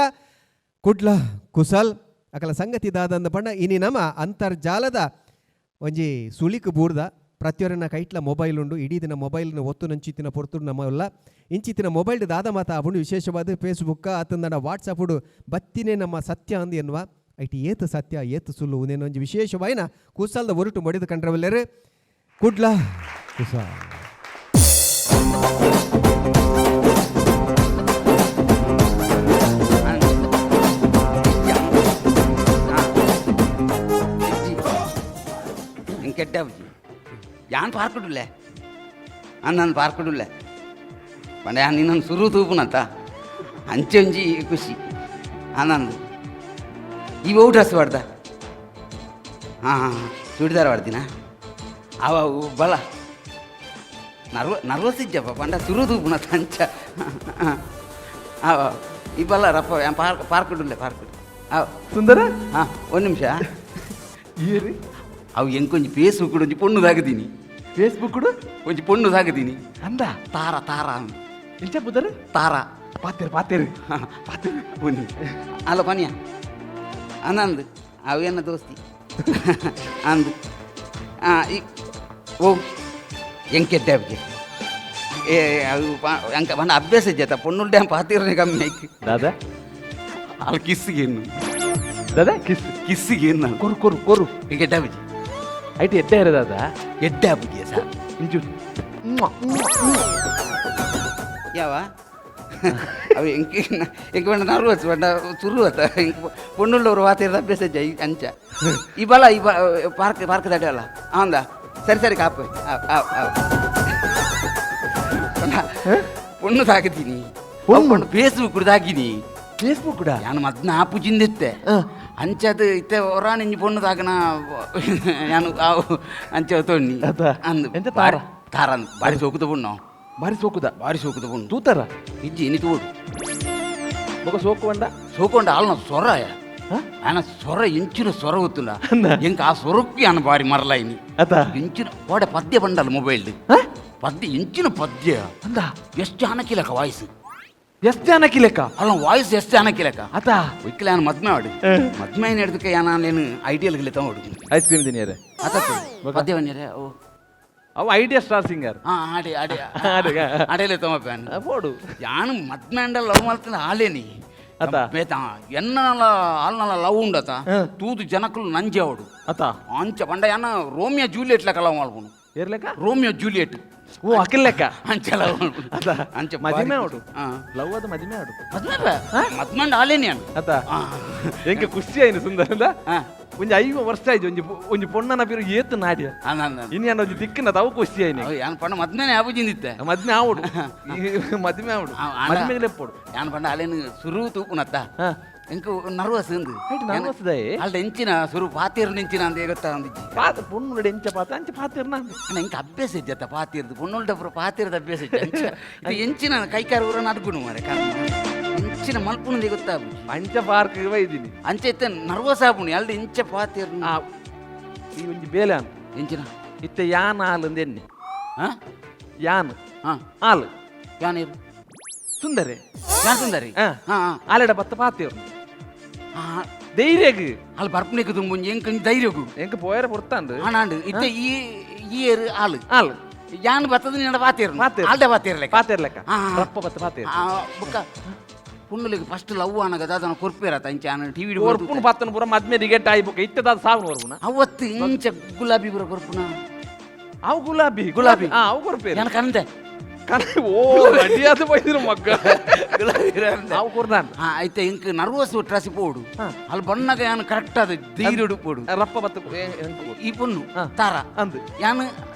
ಕುಡ್ಲ ಕುಸಲ್ ಅಕಲ ಸಂಗತಿ ದಾದಂದ ಬಣ್ಣ ಇನಿ ನಮ್ಮ ಅಂತರ್ಜಾಲದ ಒಂಜಿ ಸುಳಿಕು ಬೂರ್ದ ಪ್ರತಿಯೊರನ್ನ ಕೈಟ್ಲ ಮೊಬೈಲ್ ಉಂಡು ಇಡೀ ದಿನ ಮೊಬೈಲ್ನ ಒತ್ತು ನಂಚಿತ್ತಿನ ಪೊರ್ತು ನಮ್ಮಲ್ಲ ಇಂಚಿತ್ತಿನ ಮೊಬೈಲ್ ದಾದ ಮಾತ ಅವನು ವಿಶೇಷವಾದ ಫೇಸ್ಬುಕ್ ಆತಂದನ ವಾಟ್ಸಪ್ ಬತ್ತಿನೇ ನಮ್ಮ ಸತ್ಯ ಅಂದು ಎನ್ನುವ ಐಟಿ ಏತು ಸತ್ಯ ಏತು ಸುಳ್ಳು ಉನೇನು ಒಂಜಿ ವಿಶೇಷವಾಯಿನ ಕುಸಲ್ದ ಒರುಟು ಮಡಿದು ಕಂಡ್ರವಲ್ಲೇರು ಕುಡ್ಲ ಕುಸಲ್ ಕೆಟ್ಟಾಬುಜಿ ಯಾನ್ ಪಾರ್ಕಡುಲ್ಲೆ ನಾನು ಪಾರ್ಕಡುಲ್ಲೆ ಪಂಡ ಯಾನ್ ನಿನ್ನನ್ನು ಸುರು ತೂಪುನಂತ ಅಂಚೊಂಜಿ ಖುಷಿ ನಂದು ಇವ ಊಟ ಹಸು ಬಾಡ್ದ ಹಾಂ ಚೂಡಿದಾರ ಬಾಡ್ದಿನ ಅವ ಬಲ ನರ್ವಸ್ ಇಜ್ಜಪ್ಪ ಪಂಡ ಸುರು ತೂಪುನಂತ ಅಂಚ ಅವ ಈ ಬಲ್ಲ ರಪ್ಪ ಯಾನ್ ಪಾರ್ಕಡುಲ್ಲೆ ಅವ ಸುಂದರ ಹಾಂ ಒಂದು ನಿಮಿಷ ಏರಿ ಅವು ಎಂಕೊಂಜಿ ಫೇಸ್ಬುಕ್ ಒಂಜಿ ಪೊಣ್ಣು ತಾಗದೀನಿ ಫೇಸ್ಬುಕ್ ಒಂಜಿ ಪೊಣ್ಣು ತಾಗದೀನಿ ಅಂದ ತಾರ ಇಂಚ ಬುದರ್ ತಾರ ಪಾತೇರು ಒಂದು ಅಲ್ಲ ಪನಿಯ ಅಂದಂದು ಅವೇನ ದೋಸ್ತಿ ಅಂದು ಈ ಓ ಎಂಕೆಡ್ಡೆ ಅವಿಗೆ ಏ ಅವು ಎಂಕ ಬಂದ ಅಭ್ಯಾಸ ಇಜ್ಜತ ಪೊಣ್ಣು ಡ್ಯಾಮ್ ಪಾತಿರನೇ ಕಮ್ಮಿ ಆಯ್ತು ದಾದಾ ಅಲ್ಲಿ ಕಿಸ್ಸಿಗೇನು ದಾದಾ ಕಿಸ್ಸಿಗೇನು ಕೊರು ಈಗ ಎಡ್ಡೆ ಅಭಿಜಿ ಐಟಿ ಎಡ್ಡೆ ಇರೋದಾದ ಎಡ್ಡೆ ಅಭಿಜಿಯ ಸರ್ ಇಂಚು ಯಾವ ಅವು ಎಂಕ ಬಂಡ ನರ್ವಸ್ ಬಂಡ ಸುರುವತ್ತ ಪೊಣ್ಣುಳ್ಳವರು ವಾತಿರದ ಅಭ್ಯಾಸ ಇಜ್ಜ ಅಂಚ ಈ ಬಲ ಪಾರ್ಕ್ ತಡೆ ಅಲ್ಲ ಅವಂದ ಸರಿ ಕಾಪು ಪೊಣ್ಣು ತಾಕಿದ್ದೀನಿ ಪೊಣ್ಣು ಫೇಸ್ಬುಕ್ ತಾಕಿನಿ ಫೇಸ್ಬುಕ್ ಕೂಡ ನಾನು ಮದ್ನ ಆಪು ಚಿಂದಿತ್ತೆ ಅಂಚದು ಇತ್ತೆ ಒರಾಣಿಂಜಿ ಪೊಣ್ಣು ತಾಕನ ನಾನು ಅಂಚ ತೊಣ್ಣಿ ಅಂದು ಎಂತ ತಾರ ತಾರ ಬಾರಿ ಸೋಕುದ ಪೊಣ್ಣು ಬಾರಿ ಸೋಕುದ ಪೊಣ್ಣು ತೂತಾರ ಇಜ್ಜಿ ಇನಿ ತೋಡು ಮಗ ಸೋಕುವಂಡ ಸೋಕೊಂಡ ಅಲ್ಲ ಸೊರ ಆನ ಸೊರ ಇಂಚಿನ ಸೊರ ಗೊತ್ತಿಲ್ಲ ಎಂಕ ಆ ಸೊರಕ್ಕಿ ಆನ ಬಾರಿ ಮರಲಾಯಿನಿ ಇಂಚಿನ ಓಡೆ ಪದ್ಯ ಬಂಡಲ್ಲ ಮೊಬೈಲ್ ಪದ್ಯ ಇಂಚಿನ ಪದ್ಯ ಅಂದ ಎಷ್ಟು ಆನಕಿಲಕ ವಾಯ್ಸು ಎಷ್ಟು ಜನಕ್ಕೆ ಲೆಕ್ಕ ಅಲ್ಲ ವಾಯ್ಸ್ ಎಷ್ಟು ಅನ್ನಕ್ಕೆ ಲೆಕ್ಕ ಆತ ಒಯ್ಕಲೆ ನಾನು ಮದ್ಮೆ ಆಡು ಮದ್ಮೆ ಏನು ಹಿಡ್ದಕ್ಕೆ ನಾನು ಐಡಿಯಲ್ಗೆ ತಗೊಂಡು ಐಸ್ ಕ್ರೀಮ್ ದಿನಿಯರೆ ಆತತ್ತು ಮಧ್ಯವನ್ಯರೇ ಓ ಅವು ಐಡಿಯಾ ಸ್ಟಾರ್ ಸಿಂಗರ್ ಹಾಂ ಅಡೆಯಲ್ಲೇ ತಗೋಪ್ಯಾನು போடு ಯಾನು ಮದ್ಮೆ ಅಂಡ ಲವ್ ಮಾಡ್ತೀನಿ ಹಾಲೇನಿ ಅತ ಬೇತ ಎನ್ನಲ ಹಾಲ್ನಲ್ಲ ಲವ್ ಉಂಡತ ತೂದು ಜನಕ್ಕಲು ನಂಜೆ ಅವಡು ಅತ ಅಂಚ ಪಂಡ ಯಾನ ರೋಮಿಯೋ ಜೂಲಿಯಟ್ ಲೆಕ್ಕ ಲವ್ ಮಾಡ್ಬೋದು ಏರ್ ಲೆಕ್ಕ ರೋಮಿಯೋ ಜೂಲಿಯಟ್ ಓ ಅಕ್ಕಲ್ ಲೆಕ್ಕ ಅಂಚ ಲವ್ ಅತ ಅಂಚ ಮದಿಮೆ ಆಡು ಹಾಂ ಲವ್ ಅದು ಮದಿಮೆ ಆಡು ಮದ್ಮೆ ಅಂಡ ಹಾಲೇನಿ ಅನು ಅತ ಎಂಕ ಖುಷಿ ಆಯ್ತು ಸುಂದರ ಒಂಜಿ 5 ವರ್ಷ ಆಯ್ತು ಒಂಜಿ ಪೊಣ್ಣನ ಬಿರು ಏತು ನಾಡ್ಯ ಇನ್ನು ಏನು ಒಂಜಿ ದಿಕ್ಕಿನ ತಾವು ಖುಷಿ ಆಯ್ತು ಯಾನ್ ಪಂಡ ಮದ್ಮೆನೆ ಆಬುಜಿಂದಿತ್ತೆ ಮದ್ಮೆ ಆವಡು ಮದ್ಮೆ ಆವಡು ಮದ್ಮೆಗೆ ಲೆಪ್ಪೋಡು ಯಾನ್ ಪಂಡ ಅಲ್ಲೇನು ಸುರು ತೂಪುನತ್ತ ಎಂಕು ನರ್ವಸ್ ಉಂದು ನರ್ವಸ್ ದಾಯೆ ಅಲ್ದ ಎಂಚಿನ ಸುರು ಪಾತೀರ್ ನಿಂಚಿನ ಅಂತ ಗೊತ್ತಾ ಒಂದಿಜ್ಜಿ ಪಾತ ಪೊಣ್ಣುಡೆ ಎಂಚ ಪಾತ ಅಂಚ ಪಾತಿರ್ನ ಎಂಕ ಅಭ್ಯಾಸ ಇದ್ದತ್ತ ಪಾತೀರ್ದು ಪೊಣ್ಣುಲ್ಡ ಪುರ ಪಾತೀರ್ದ ಅಭ್ಯಾಸ ಇದ್ದ ಇದು ಎಂಚಿನ ಕೈಕಾರ ಊರನ್ನ ಅಡ್ಗುನು ಮಾರೆ ಎಂಚಿನ ಮಲ್ಪುನದಿ ಗೊತ್ತಾ ಅಂಚ ಪಾರ್ಕ್ ಒಯ್ದಿನಿ ಅಂಚೆ ಇತ್ತ ನರ್ವಸ್ ಆಪುಣಿ ಅಲ್ದ ಎಂಚ ಪಾತೀರ್ ಈ ಒಂಜಿ ಬೇಲೆ ಅಂತ ಎಂಚಿನ ಇತ್ತ ಯಾನ್ ಹಾಲು ಎಣ್ಣೆ ಹಾ ಯಾನ್ ಹಾ ಹಾಲು ಯಾನೇರು ಸುಂದರಿ ಯಾನ್ ಸುಂದರಿ ಹಾ ಹಾ ಆಲೆಡ ಬತ್ತ ಪಾತಿಯವ್ರು ಹಾ ಧೈರ್ಯಗ್ ಅಲ್ಲಿ ಬರ್ಪನೆಗೆ ತುಂಬ ಎಂಕ ಧೈರ್ಯಗು ಎಂಕ ಪೋಯರ ಪುರ್ತಾಂಡು ಆನಾಂಡು ಇತ್ತ ಈ ಏರು ಹಾಲು ಹಾಲು ಯಾನ್ ಬತ್ತದ ನಿನ್ನ ಪಾತೀರ್ ಪಾತೀರ್. ಆಲ್ದ ಪಾತೀರ್ಲೆ ಪಾತಿರ್ಲೆಕ್ಕ ಹಾ. ರಪ್ಪ ಬತ್ತ ಪಾತಿರ್ ಬೊಕ್ಕ ಪುಣ್ಣುಲಿಗೆ ಫಸ್ಟ್ ಲವ್ ಅನ್ನಗದ ಅದನ್ನ ಕೊರ್ಪೇರತ್ತ ಇಂಚ ಟಿವಿ ಕೊರ್ಪುನ ಪಾತನ ಪೂರ ಮದ್ಮೆ ರಿಗೆಟ್ ಆಯ್ಬೇಕು ಇತ್ತದ ಸಾವನ್ ವರ್ಪುನ ಅವತ್ತು ಇಂಚ ಗುಲಾಬಿ ಬುರ ಕೊರ್ಪುನ ಅವು ಗುಲಾಬಿ ಗುಲಾಬಿ. ಹಾ ಅವು ಕೊರ್ಪೇರು ಯಾನ್ ಕಂದೆ ಓ ರೆಡಿಯಾದ ಬೈದ್ರು ಮಗ್ಗ ಗುಲಾಬಿ ಅವು ಕೊರ್ದಾನ್ ಹಾ ಆಯ್ತಾ ಇಂಕ ನರ್ವಸ್ ಟ್ರಾಸಿ ಪೋಡು ಅಲ್ಲಿ ಬಣ್ಣಗ ಯಾನ್ ಕರೆಕ್ಟ್ ಅದ ಧೈರ್ಯ ಪೋಡು ರಪ್ಪ ಬತ್ತ ಈ ಪುಣ್ಣು ಹಾ. ತಾರ ಅಂದ್ ಯಾನ್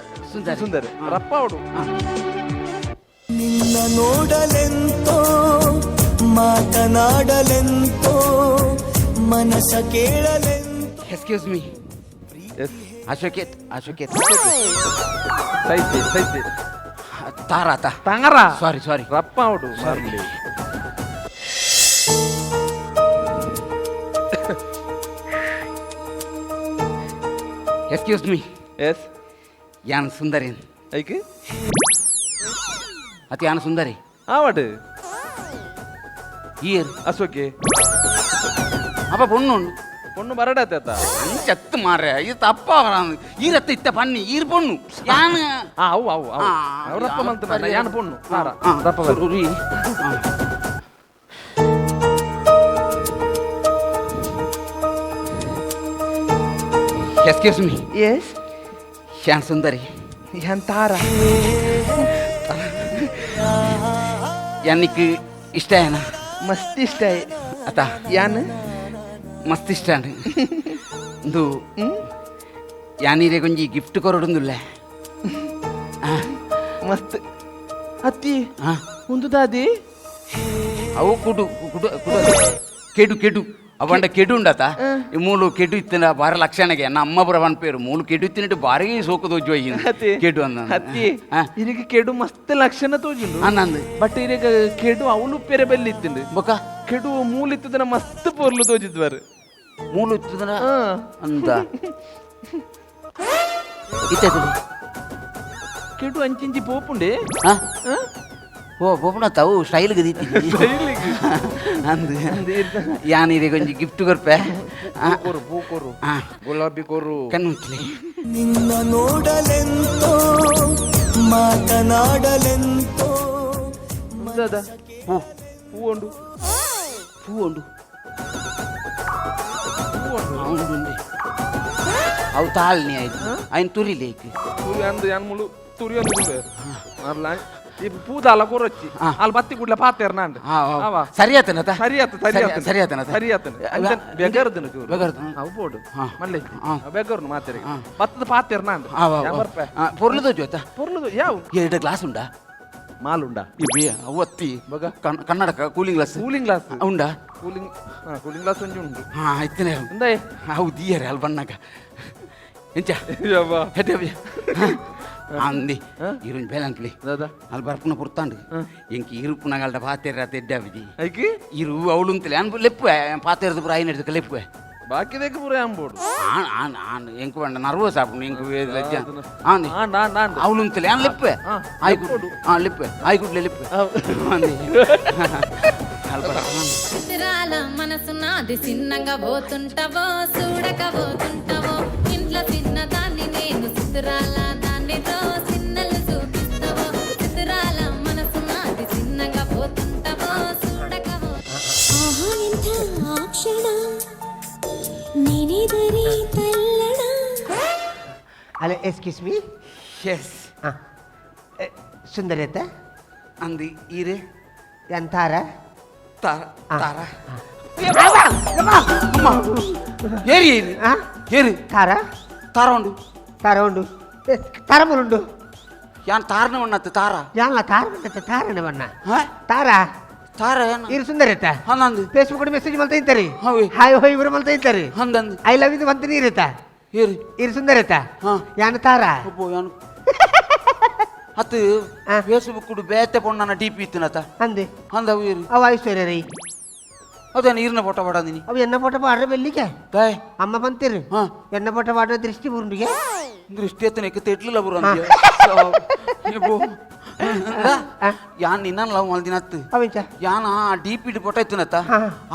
ಸುಂದರಿ ಸುಂದರಿ ರಪ್ಪ ಅವಡು ನಿನ್ನ ನೋಡಲೆಂತೋ ಮಾತನಾಡಲೆಂತೋ ಮನಸ ಕೇಳಲೆಂತೋ ಎಕ್ಸ್ಕ್ಯೂಸ್ ಮೀ ಎಸ್ ಅಶೋಕೇತ್ ಸೈತೆ ತಾರಾತ ತಾಂಗರ ಸಾರಿ ರಪ್ಪ ಅವಡು ಮಾರ್ಲಿ ಎಕ್ಸ್ಕ್ಯೂಸ್ ಮೀ ಎಸ್ ಯಾನ್ ಸುಂದರಿ ಐಕೆ ಅತಿ ಯಾನ್ ಸುಂದರಿ ಆವಡು ಈರ್ ಅಸೋಕೆ ಅಪ್ಪ ಪೊಣ್ಣು பொண்ணு வரடாத்தா செத்து மாற இது தப்பா வராது ஈரத்தை இத்த பண்ணி ஈர் பொண்ணு யானு ಅವು ಅವು ಅವು ರಪ್ಪ ಮಂತ ಯಾನ ಪೊಣ್ಣು ಸಾರ ರಪ್ಪ ಸುರುರಿ ಎಕ್ಸ್ಕ್ಯೂಸ್ ಮೀ ಎಸ್ ಯಾನ್ ಸುಂದರಿ ಯಾನ್ ತಾರ ಯಾನಿಕ್ ಇಷ್ಟ ಏನ ಮಸ್ತ್ ಇಷ್ಟ ಅತ್ತ ಯಾನ್ ಮಸ್ತ್ ಇಷ್ಟ ಇದು ಯಾನೀರೆ ಕೊಂಚಿ ಗಿಫ್ಟ್ ಕೊರಡುಂದುಲ್ಲೆ ಮಸ್ತ್ ಅತ್ತಿ ಹಾ ಒಂದು ದಾದಿ ಅವು ಕುಡು ಕುಡು ಕುಡು ಕೆಡು ಕೆಡು ಅವಂಡ ಕೆಡು ಉಂಡತ ಈ ಮೂಲು ಕೆಡು ಇತ್ತಿನ ಬಾರಿ ಲಕ್ಷಣಗೆ ನನ್ನ ಅಮ್ಮ ಬರ ಅವನ ಪೇರು ಮೂಲು ಕೆಡು ಇತ್ತಿನಿಟ್ಟು ಬಾರಿ ಸೋಕು ತೋಜು ಅತ್ತಿ ಕೆಡು ಅಂದ ಅತ್ತಿ ಇರಿಗೆ ಕೆಡು ಮಸ್ತ್ ಲಕ್ಷಣ ತೋಜುಂಡು ಅನ್ನಂದು ಬಟ್ ಇರಿಗೆ ಕೆಡು ಅವಳು ಪೇರೆ ಬೆಲ್ಲಿ ಇತ್ತಿಂಡು ಬೊಕ್ಕ ಕೆಡು ಮೂಲ ಇತ್ತದನ ಮಸ್ತ್ ಪೋರ್ಲು ತೋಜಿದ್ವಾರು ಮೂಲು ಇತ್ತದನ ಅಂತ ಇತ್ತು ಕೆಡು ಅಂಚಿಂಚಿ ಪೋಪುಂಡೆ ಓ ಬೋಪುಣ ತಾವು ಸ್ಟೈಲ್ ಗದೀತಿ ಅಂದು ಯಾನೀರೆ ಕೊಂಚ ಗಿಫ್ಟ್ ಕೊರ್ಪೆ ಕೊರು ಪೂ ಕೊರು ಗುಲಾಬಿ ಕೊರು ಕಣ್ಣುಚ್ಲಿ ನಿನ್ನ ನೋಡಲೆಂತೋ ಮಾತನಾಡಲೆಂತೋ ದಾದ ಪೂ ಪೂ ಉಂಡು ಪೂ ಉಂಡು ಉಂಡು ಅವು ತಾಳ್ನಿ ಆಯ್ತು ఆయన ತುರಿಲೇಕ್ ತುರಿ ಅಂದು ಯಾನ್ ಮುಳು ತುರಿ ಅಂದು ಅಲ್ಲ ಈ ಪೂದಾಲ ಕೊರೊಚ್ಚಿ ಅಲ್ಲಿ ಬತ್ತಿ ಗುಡ್ಲ ಪಾತೇರ್ ನಾಂಡ್ ಸರಿ ಆತನತ ಸರಿ ಆತ ಸರಿ ಆತನತ ಸರಿ ಆತನ ಬೆಗರ್ದನ ಬೆಗರ್ದು ಅವು ಬೋಡು ಮಲ್ಲೆ ಬೆಗರ್ನು ಮಾತೇರಿ ಬತ್ತದ ಪಾತೇರ್ ನಾಂಡ್ ಪೊರ್ಲು ತೋಜೋತ ಪೊರ್ಲು ಯಾವ ಎರಡು ಗ್ಲಾಸ್ ಉಂಡಾ ಮಾಲುಂಡ ಇಬ್ಬಿ ಅವತ್ತಿ ಬಗ ಕನ್ನಡಕ ಕೂಲಿಂಗ್ ಗ್ಲಾಸ್ ಉಂಡಾ ಕೂಲಿಂಗ್ ಗ್ಲಾಸ್ ಒಂಜಿ ಉಂಡು ಆಯ್ತನೇ ಇಂದೇ ಅವು ದಿಯರೆ ಅಲ್ಲಿ ಬಣ್ಣಗ ಎಂಚ ಹೆಟ್ಟೆ ಅಂದಿ ಇರುಂಜ್ ಬೇಲಂಕ್ಲಿ ದಾದಾ ಅಲ್ಲಿ ಬರ್ಪುನ ಪುರ್ತಾಂಡು ಎಂಕಿ ಇರುಪುನಗಲ್ಡ ಪಾತೆರ ತೆಡ್ಡ ಬಿಜಿ ಐಕಿ ಇರು ಅವಳು ಅಂತಲೇ ಅನ್ ಲೆಪ್ಪುವೆ ಪಾತೆರದ ಪುರ ಐನ ಹಿಡಿದಕ್ಕೆ ಲೆಪ್ಪುವೆ ಬಾಕಿ ದೇಕ ಪೂರ ಅಂಬೋಡು ಎಂಕ್ ಬೇಡ ನರ್ವಸ್ ಆಪುಂಡು ಎಂಕ್ ಲಜ್ಜ ಆಂದಿ ಆಂಡ್ ಅವಳು ಅಂತಲೇ ಆನ್ ಲಿಪ್ಪೆ ಆಯ್ಕೊಡು ಲಿಪ್ಪೆ ಆಯ್ಕೊಡ್ಲೆ ಲಿಪ್ಪೆ ఆంది చిత్రాల మనసు నాది చిన్నగా పోతుంటావో చూడకపోతుంటావో ఇంట్లో చిన్నదాన్ని నేను చిత్రాల దాన్నితో చిన్నలు చూపిస్తావో చిత్రాల మనసు నాది చిన్నగా పోతుంటావో చూడకపో హలో ఎక్స్క్యూస్ మీ ఎస్ సుందరత అంది ఈరే ఎంతారా తార తార ఏరి ఏరి ఏరి తారా తార ఉండు తార ఉండు తరములుండు యాన్ తారన ఉన్నది తార యాన్ల తార తారనవన్న ಹಾ? తారా తార ಇರು ಸುಂದರತ ಹನ್ನೊಂದು ಫೇಸ್ಬುಕ್ ಮೆಸೇಜ್ ಮಲ್ತಾ ಇದ್ದಾರೆ ಹೌದು. ಹಾಯ್ ಹೋಯ್ ಇವರು ಮಲ್ತಾ ಇದ್ದಾರೆ ಹನ್ನೊಂದು ಐ ಲವ್ ಇದು ಅಂತ ನೀರತ ಏರಿ ಇರು ಸುಂದರತ ಹಾ. ಯಾನ ತಾರಾ ಅಪ್ಪೋ ಯಾನು ಅತ್ತು ಫೇಸ್ಬುಕ್ ಬೇತೆ ಪೊಣ್ಣನ ಡಿಪಿ ಇತ್ತಿನತ ಅಂದೆ ಅಂದ ಅವು ಏರಿ ಅವ ಐಶ್ವರ್ಯ ರೈ ಅದೇ ನೀರಿನ ಫೋಟೋ ಪಡಾದಿನಿ ಅವು ಎನ್ನ ಫೋಟೋ ಪಾಡ್ರೆ ಬೆಲ್ಲಿಗೆ ಬಾಯ್ ಅಮ್ಮ ಬಂತಿರು ಹಾ ಎನ್ನ ಫೋಟೋ ಪಾಡ್ರೆ ದೃಷ್ಟಿ ಬುರುಂಡಿಗೆ ದೃಷ್ಟಿ ಎತ್ತನ ಎಕ್ಕ ತೆಟ್ಲಿಲ್ಲ ಬರು ಯಾನ್ ನಿನ್ನ ಲವ್ ಮಲ್ದಿನತ್ತು ಅವೆಂಚ ಯಾನ ಡಿಪಿ ಫೋಟೋ ಇತ್ತಿನತ್ತ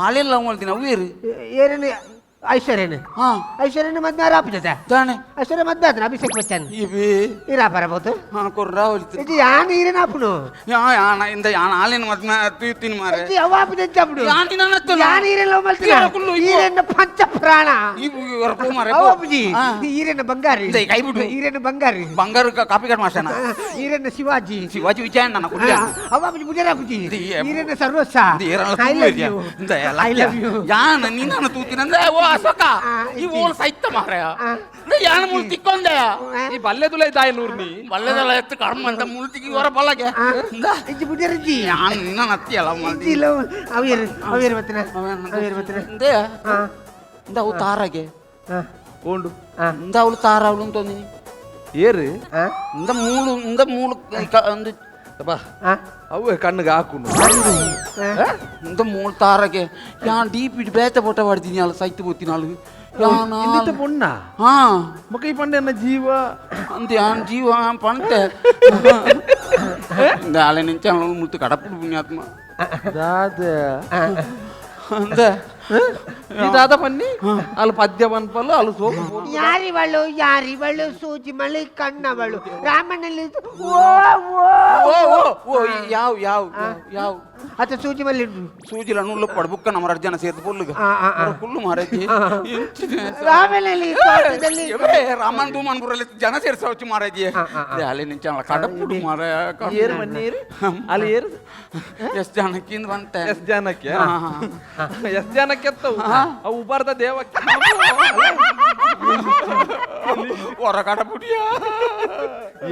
ಆಳೇನ್ ಲವ್ ಮಲ್ದಿನ ಅವು ಏರಿ ಏನೇನು ಐಶ್ವರ್ಯನ ಹಾ ಐಶ್ವರ್ಯನ ಮದ್ವೆ ಆರಾಪ ಜೊತೆ ತಾನೆ ಐಶ್ವರ್ಯ ಮದ್ವೆ ಆತನ ಅಭಿಷೇಕ್ ಬಚ್ಚನ್ ಇವಿ ಇರಾ ಬರಬಹುದು ಹಾ ಕೊರ್ರಾ ಹೊಲಿತು ಇದು ಯಾನ್ ಈರೇನ ಆಪುನು ಯಾನ ಇಂದ ಯಾನ ಆಳಿನ ಮದ್ನ ತುಯ್ತೀನಿ ಮಾರೆ ಇದು ಯಾವ ಆಪು ಜಂಚ ಆಪುನು ಯಾನ್ ನಿನ್ನ ಯಾನ್ ಈರೇನ ಲವ್ ಮಲ್ತಿನ ಈರೇನ ಪಂಚ ಪ್ರಾಣ ಇವು ಹೊರಪು ಮಾರೆ ಅವ ಅಪ್ಪುಜಿ ಈರೇನ ಬಂಗಾರಿ ಇದೆ, ಕೈ ಬಿಡು. ಈರೇನ ಬಂಗಾರಿ ಬಂಗಾರ ಕಾಪಿ ಕಟ್ ಮಾಡ್ಸಣ ಈರೇನ ಶಿವಾಜಿ ಶಿವಾಜಿ ವಿಜಯ ನನ್ನ ಕುಡ್ಲ ಅವ ಅಪ್ಪುಜಿ ಮುಜರ ಅಪ್ಪುಜಿ ಇದು ಈರೇನ ಸರ್ವಸ್ವ I love you I love you ಯಾನ ನಿನ್ನ ತೂತಿನಂದ್ರೆ ಓ ಅಶೋಕ ಈ ಓಲ್ ಸೈತ ಮಾರೆ ಯಾನ ಮುಳ್ ತಿಕ್ಕೊಂಡೆ ಈ ಬಲ್ಲೆ ತುಲೆ ಇದ್ದಾಯ ನೂರ್ನಿ ಬಲ್ಲೆದೆಲ್ಲ ಎತ್ತು ಕರ್ಮ ಅಂತ ಮುಳ್ತಿಗೆ ಹೊರ ಬಲ್ಲಗೆ ಇಜ್ಜಿ ಮುಜರಜ್ಜಿ ಯಾನ್ ನಿನ್ನ ನತ್ತಿಯಲ್ಲ ಮಲ್ದಿ ಇಜ್ಜಿ ಲವ್ ಅವೇರು ಬತ್ತನ ಅವೇರು ಬತ್ತನ ಇಂದೆ ಇಂದ ಅವು ತಾರಗೆ ಓಂಡು ಇಂದ ಅವಳು ತಾರ ಅವಳು ಅಂತ ಏರು ಇಂದ ಮೂಳು ಒಂದು ಬಾ ಅವು ಕಣ್ಣಿಗೆ ಹಾಕುನು ಇಂದ ಮೂಳು ತಾರಗೆ ಯಾನ್ ಡೀಪ್ ಇಟ್ಟು ಬೇತೆ ಪೋಟ ಪಡ್ತೀನಿ ಅಲ್ಲ ಸೈತ್ ಬೋತೀನಿ ಅಳು ಇಂದಿತ್ತ ಪೊಣ್ಣ ಹಾ ಮಕ್ಕ ಈ ಪಂಡೆ ಅನ್ನ ಜೀವ ಅಂತ ಯಾನ್ ಜೀವ ಪಂಟೆ ಇಂದ ಅಲೆ ನಿಂಚ ಮುತ್ತು ಕಡಪುಡು ಪುಣ್ಯಾತ್ಮ ದಾದ ಅಂದ ಈ ದಾದ ಪನ್ನಿ ಅಲ್ಲಿ ಪದ್ಯ ಪನ್ಪಲ್ಲು ಅಲ್ಲಿ ಸೋಪು ಯಾರಿವಳು ಸೂಜಿ ಮಳಿ ಕಣ್ಣವಳು ರಾಮನಲ್ಲಿ ಓ ಓ ಓ ಓ ಯಾವ ಯಾವ ಯಾವ ಅತ್ತ ಸೂಜಿ ಮಲ್ಲಿ ಸೂಜಿಲ ನುಳ್ಳು ಪಡ ಬುಕ್ಕ ನಮ್ಮ ಅರ್ಜನ ಸೇರ್ದು ಪುಲ್ಲುಗ ಪುಲ್ಲು ಮಾರೈತಿ ರಾಮನಲ್ಲಿ ತೋಟದಲ್ಲಿ ರಾಮನ್ ಧೂಮನ್ ಬುರಲ್ಲಿ ಜನ ಸೇರ್ಸವಚ್ಚು ಮಾರೈತಿ ಅಲ್ಲಿ ನಿಂಚ ಕಡಪುಡು ಮಾರ ಏರು ಬನ್ನಿ ಏರು ಅಲ್ಲಿ ಏರು ಎಷ್ಟ್ ಜನಕ್ಕಿಂದ ಬಂತೆ ಎಷ್ಟ್ ಜನಕ್ಕೆ ಎಷ್ಟ್ ಜನಕ್ಕೆ ಎತ್ತವು ಅವು ಉಬಾರ್ದ ದೇವಕ್ಕೆ ಹೊರ ಕಡಪುಡಿಯ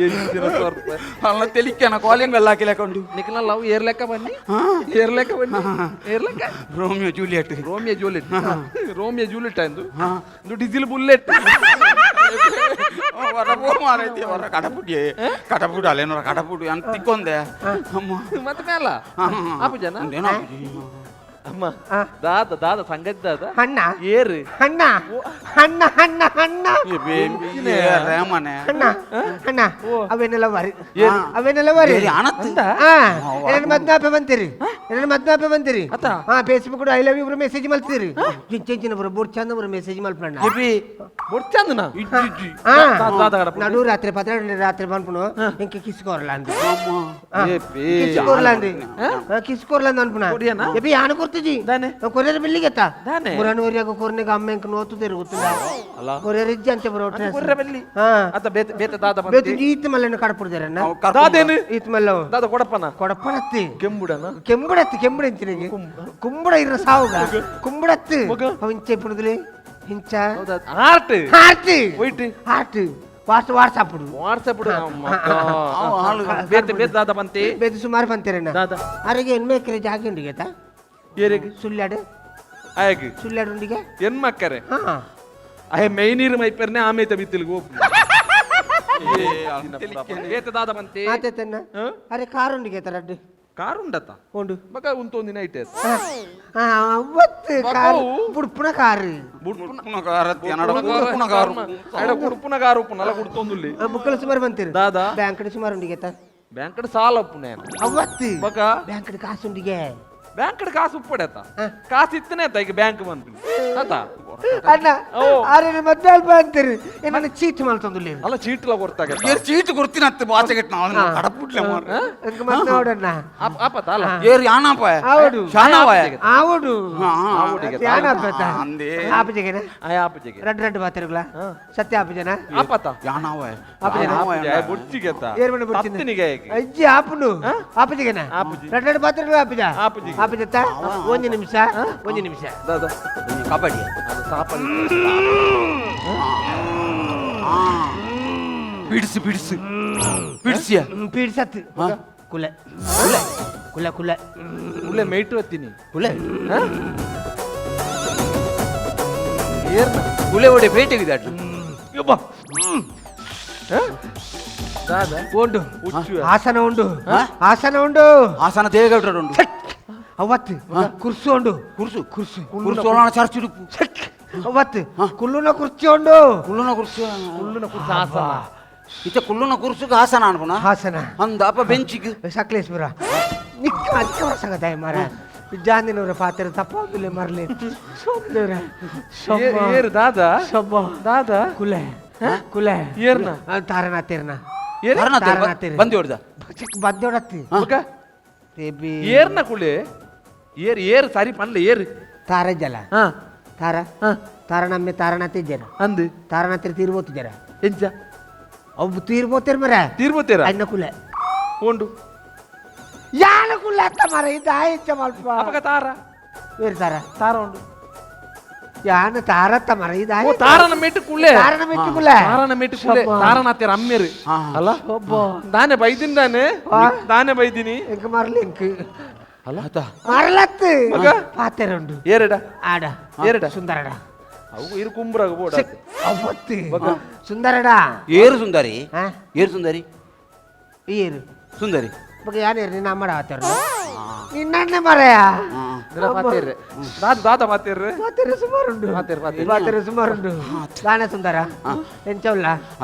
ಎಂಚಿನ ತೋರ್ತ ಅಲ್ಲ ತೆಲಿಕ್ಕೆನ ಕೋಲಿಂಗ್ ಎಲ್ಲ ಹಾಕಿಲಾಕೊಂಡು ನಿಖಿಲ ಲವ್ ಏರ್ಲೆಕ್ಕ ಬನ್ನಿ ಏರ್ಲೆಕ್ಕ ಬನ್ನಿ ಏರ್ಲೆಕ್ಕ ರೋಮಿಯೋ ಜೂಲಿಯಟ್ ರೋಮಿಯೋ ಜೂಲಿಯಟ್ ಅಂದು ಇದು ಡೀಸೆಲ್ ಬುಲ್ಲೆಟ್ ಹೊರ ಮಾರೈತಿ ಹೊರ ಕಡಪುಡಿ ಕಡಪುಡು ಅಲ್ಲೇನೋ ಕಡಪುಡು ಅಂತ ತಿಕ್ಕೊಂದೆ ಅಮ್ಮ ಮತ್ತೆ ಮೇಲ ಆಪು ಜನ ಏನೋ ಅಮ್ಮ ದಾದ ಸಂಗತಿ ದಾದ ಹಣ್ಣ ಏರು ಹಣ್ಣ ಹಣ್ಣ ಹಣ್ಣ ಹಣ್ಣ ರೇಮನೆ ಹಣ್ಣ ಹಣ್ಣ ಅವೇನೆಲ್ಲ ವರಿ ಅವೇನೆಲ್ಲ ವರಿ ನನ್ನ ಮದ್ನಾಪೆ ಬಂತೀರಿ ನನ್ನ ಮದ್ನಾಪೆ ಬಂತೀರಿ ಹಾ Facebook I love you message ಮಲ್ತೀರಿ ಚಿಂಚಿನ ಬರೋ ಬೋರ್ ಚಂದ ಬರೋ ಮೆಸೇಜ್ ಮಲ್ಪಣ್ಣ ಬೊಡ್ಚಂದನ ನಡು ರಾತ್ರಿ 12 ರಾತ್ರಿ ಬಂದ್ಪುನು ಇಂಕ ಕಿಸ್ಕೋರ್ಲ ಅಂದ ಕಿಸ್ಕೋರ್ಲ ಅಂದಿ ಕಿಸ್ಕೋರ್ಲ ಅಂದ ಅನ್ಪುನ ಎಬಿ ಯಾನ ಕೊರ್ತಿಜಿ ಕೊರಿಯರ್ ಬಿಲ್ಲಿಗೆ ಎತ್ತ ಮುರನೂರಿಯಾಗ ಕೊರ್ನೆಗ ಅಮ್ಮೆಂಕ ನೋತು ತಿರುಗುತ್ತಿಲ್ಲ ಕೊರಿಯರ್ ಇಜ್ಜಿ ಅಂತ ಬರೋ ಕೊರ್ರೆ ಬೆಲ್ಲಿ ಅತ ಬೇತೆ ಬೇತೆ ದಾದ ಬಂತಿ ಬೇತು ಈತ ಮಲ್ಲನ ಕಡಪುಡ್ದಾರನ್ನ ದಾದೇನು ಈತ ಮಲ್ಲ ದಾದ ಕೊಡಪ್ಪನ ಕೊಡಪ್ಪನತ್ತಿ ಕೆಂಬುಡನ ಕೆಂಬುಡ ಅಂತಿನಿಗೆ ಕುಂಬುಡ ಇರ ಸಾವುಗ ಕುಂಬುಡತ್ತು ಹಿಂಚೆ ಪುಡದ್ಲಿ ಹಿಂಚ heart heart white heart WhatsApp ಬೇತೆ ಬೇತೆ ದಾದ ಬಂತಿ ಬೇತು ಸುಮಾರು ಬಂತೀರಣ್ಣ ದಾದ ಅರೆಗೆ ಎನ್ಮೇಕ್ರೆ ಜಾಗ ಉಂಡಿಗೆ ಏರಿಗೆ ಸುಳ್ಳಾಡು ಆಯ್ಕೆ ಸುಳ್ಳಾಡು ಉಂಡಿಗೆ ಏನ್ ಮಕ್ಕರೆ ಹಾ ಅಹೆ ಮೈನೀರು ಮೈಪರ್ನೆ ಆಮೇತ ಬಿತ್ತಿಲ್ಗೆ ಹೋಗ್ ಬೇತೆ ದಾದ ಬಂತಿ ಆತೇತನ್ನ ಅರೆ ಕಾರ್ ಉಂಡಿಗೆ ತರಡ್ಡು ಕಾರು ಉಂಡತ್ತ ಉಂಡು ಮಗ ಉಂತೊಂದಿನ ಐತೆ ಅವತ್ತು ಕಾರು ಬುಡ್ಪುನ ಕಾರು ಉಡುಪುನ ಕಾರು ಉಪ್ಪುನ ಅಲ್ಲ ಕುಡ್ತೊಂದುಲ್ಲಿ ಬುಕ್ಕಲು ಸುಮಾರು ಬಂತೀರಿ ದಾದಾ ಬ್ಯಾಂಕ್ ಸುಮಾರು ಉಂಡಿಗೆ ಬ್ಯಾಂಕ್ ಸಾಲ ಉಪ್ಪುನ ಅವತ್ತು ಮಗ ಬ್ಯಾಂಕ್ ಕಾಸು ಉಂಡಿಗೆ ಬ್ಯಾಂಕ್ ಕಾಸು ಉಪ್ಪಡೆತ್ತ ಕಾಸು ಇತ್ತನೇ ಆತ ಈಗ ಬ್ಯಾಂಕ್ ಬಂತು ಆತ ಅಣ್ಣ ಆರೆ ಮದ್ವೆ ಅಲ್ಪ ಅಂತೀರಿ ನನ್ನ ಚೀಟ್ ಮಾಡ್ತಂದುಲ್ಲಿ ಅಲ್ಲ ಚೀಟ್ಲ ಕೊಡ್ತಾಗ ಚೀಟ್ ಕೊಡ್ತೀನತ್ತ ಬಾಚೆಗೆಟ್ ನಾವು ಕಡಪುಟ್ಲೆ ಮಾರ್ರೆ ఇంక ಮತ್ತೆ ನೋಡಣ್ಣ ಆಪತ್ತ ಅಲ್ಲ ಏರ್ ಯಾನಪ್ಪ ఆవుడు ಶಾನವ ఆవుడు ಯಾನ ಅಂದೆ ಆಪಜೆಗೆನ ಆಪಜಿಗೆ రెడ్ బాతరుగులా సత్య ఆపజన ಆಪತ್ತ ಯಾನವ ಬುಡ್ಚಿಗೆತ್ತ ఏర్మన బుర్చింది ತತ್ತಿನಿಗೆ అజ్జి ఆపును ఆపజెగన రెడ్ బాతరుగులా ఆపజ ఆపజెత్త 1 నిమిష 1 నిమిష ದಾದಾ ಕಬಡ್ಡಿ ಅದು ಸಾಪಲ್ಲಿ ಬಿಡಿಸಿ ಬಿಡಿಸಿ ಬಿಡಿಸಿಯ పీడ్సత్ కుల కుల కుల ಉಳ್ಳೆ ಮೇಯ್ಟು ಹತ್ತೀನಿ ಕುಲೆ ಏರ್ನ ಕುಲೆ ಒಡೆ ಬೇಟೆಗಿದೆ ಅಡ್ಡ ದಾದಾ ఉండు ಹುಚ್ಚು ఆసన ఉండు ఆసన ఉండు ಆಸನ ತೇಗಟ್ರುಂಡು ಅವತ್ತು ಕುರ್ಸು ఉండు ಕುರ್ಸು ಕುರ್ಸು ಕುರ್ಸೋಣ ಚರ್ಚುಡುಪು ಅವತ್ತು ಕುಲ್ಲುನ ಕುರ್ಚಿ ఉండు ಕುಲ್ಲುನ ಕುರ್ಸು ಕುಳ್ಳುನ ಕುರ್ಚು ಆಸನ ಇತ್ತ ಕುಲ್ಲುನ ಕುರ್ಸುಗ ಆಸನ ಅನ್ಪುನ ಹಾಸನ ಅಂದ ಅಪ್ಪ ಬೆಂಚಿಗೆ ಸಕಲೇಶ್ವರ ನಿಕ್ಕ ಅಕ್ಕ ವರ್ಷಗದಾಯ ಮಾರ ಜಾಂದಿನವರ ಪಾತ್ರ ತಪ್ಪಾಗಿಲ್ಲ ಮರಲಿ ಏರ್ ದಾದಾ ಸೊಬ್ಬ ದಾದಾ ಕುಲೆ ಕುಲೆ ಏರ್ನ ತಾರನ ತೇರ್ನ ಬಂದಿ ಹೊಡ್ದ ಚಿಕ್ಕ ಬದ್ದೊಡತ್ತಿ ಮಗ ತೇಬಿ ಏರ್ನ ಕುಳೆ ಏರ್ ಏರ್ ಸಾರಿ ಪನ್ಲೆ ಏರ್ ತಾರ ಜಲ ಹಾ ತಾರ ತಾರಣಮ್ಮೆ ತಾರಣತಿ ಜನ ಅಂದು ತಾರಣತಿ ತೀರ್ಬೋತು ಜನ ಎಂಚ ಅವು ತೀರ್ಬೋತಿರ್ ಮರ ತೀರ್ಬೋತೀರ ಅನ್ನ ಕುಲೆ ಹೋಂಡು ಯಾನ ಕುಲೆ ಅತ್ತ ಮರ ಇದು ಆಯ್ತ ಮಲ್ಪ ಅಪಗ ತಾರ ಬೇರೆ ತಾರ ತಾರ ಉಂಡು ಯಾನ ತಾರತ್ತ ಮರ ಇದು ಓ ತಾರನ ಮೇಟು ಕುಳೆ ತಾರನ ಮೆಟ್ಟು ಕುಲೆ ತಾರನ ಮೇಟು ಕುಳೆ ತಾರನ ಹತ್ತಿರ ಅಮ್ಮೇರು ಅಲ್ಲ ದಾನೆ ಬೈದಿನ್ ದಾನೆ ಬೈದಿನಿ ಎಂಕ ಮರಲಿ ಎಂಕ ಅಲ್ಲ ಮರಲತ್ತು ಪಾತೆರ ಉಂಡು ಏರಡ ಆಡ ಏರಡ ಸುಂದರಡ ಅವು ಇರು ಕುಂಬ್ರಾಗ ಬೋಡ ಅವತ್ತು ಸುಂದರಡ ಏರು ಸುಂದರಿ ಹಾ ಏರು ಸುಂದರಿ ಏರು ಸುಂದರಿ ಬಗ್ಗೆ ಯಾನೇರು ನಿನ್ನ ಅಮ್ಮಡ ಆತಾರ ನಿನ್ನೆ ಮರಯ ಮಾತೇರ್ರೆ ದಾದ ಮಾತೇರ್ರೆ ಪಾತೆರ ಸುಮಾರುಂಡು ಪಾತೆರ ಸುಮಾರುಂಡು ದಾನೆ ಸುಂದರ ಎಂಚವಲ್ಲ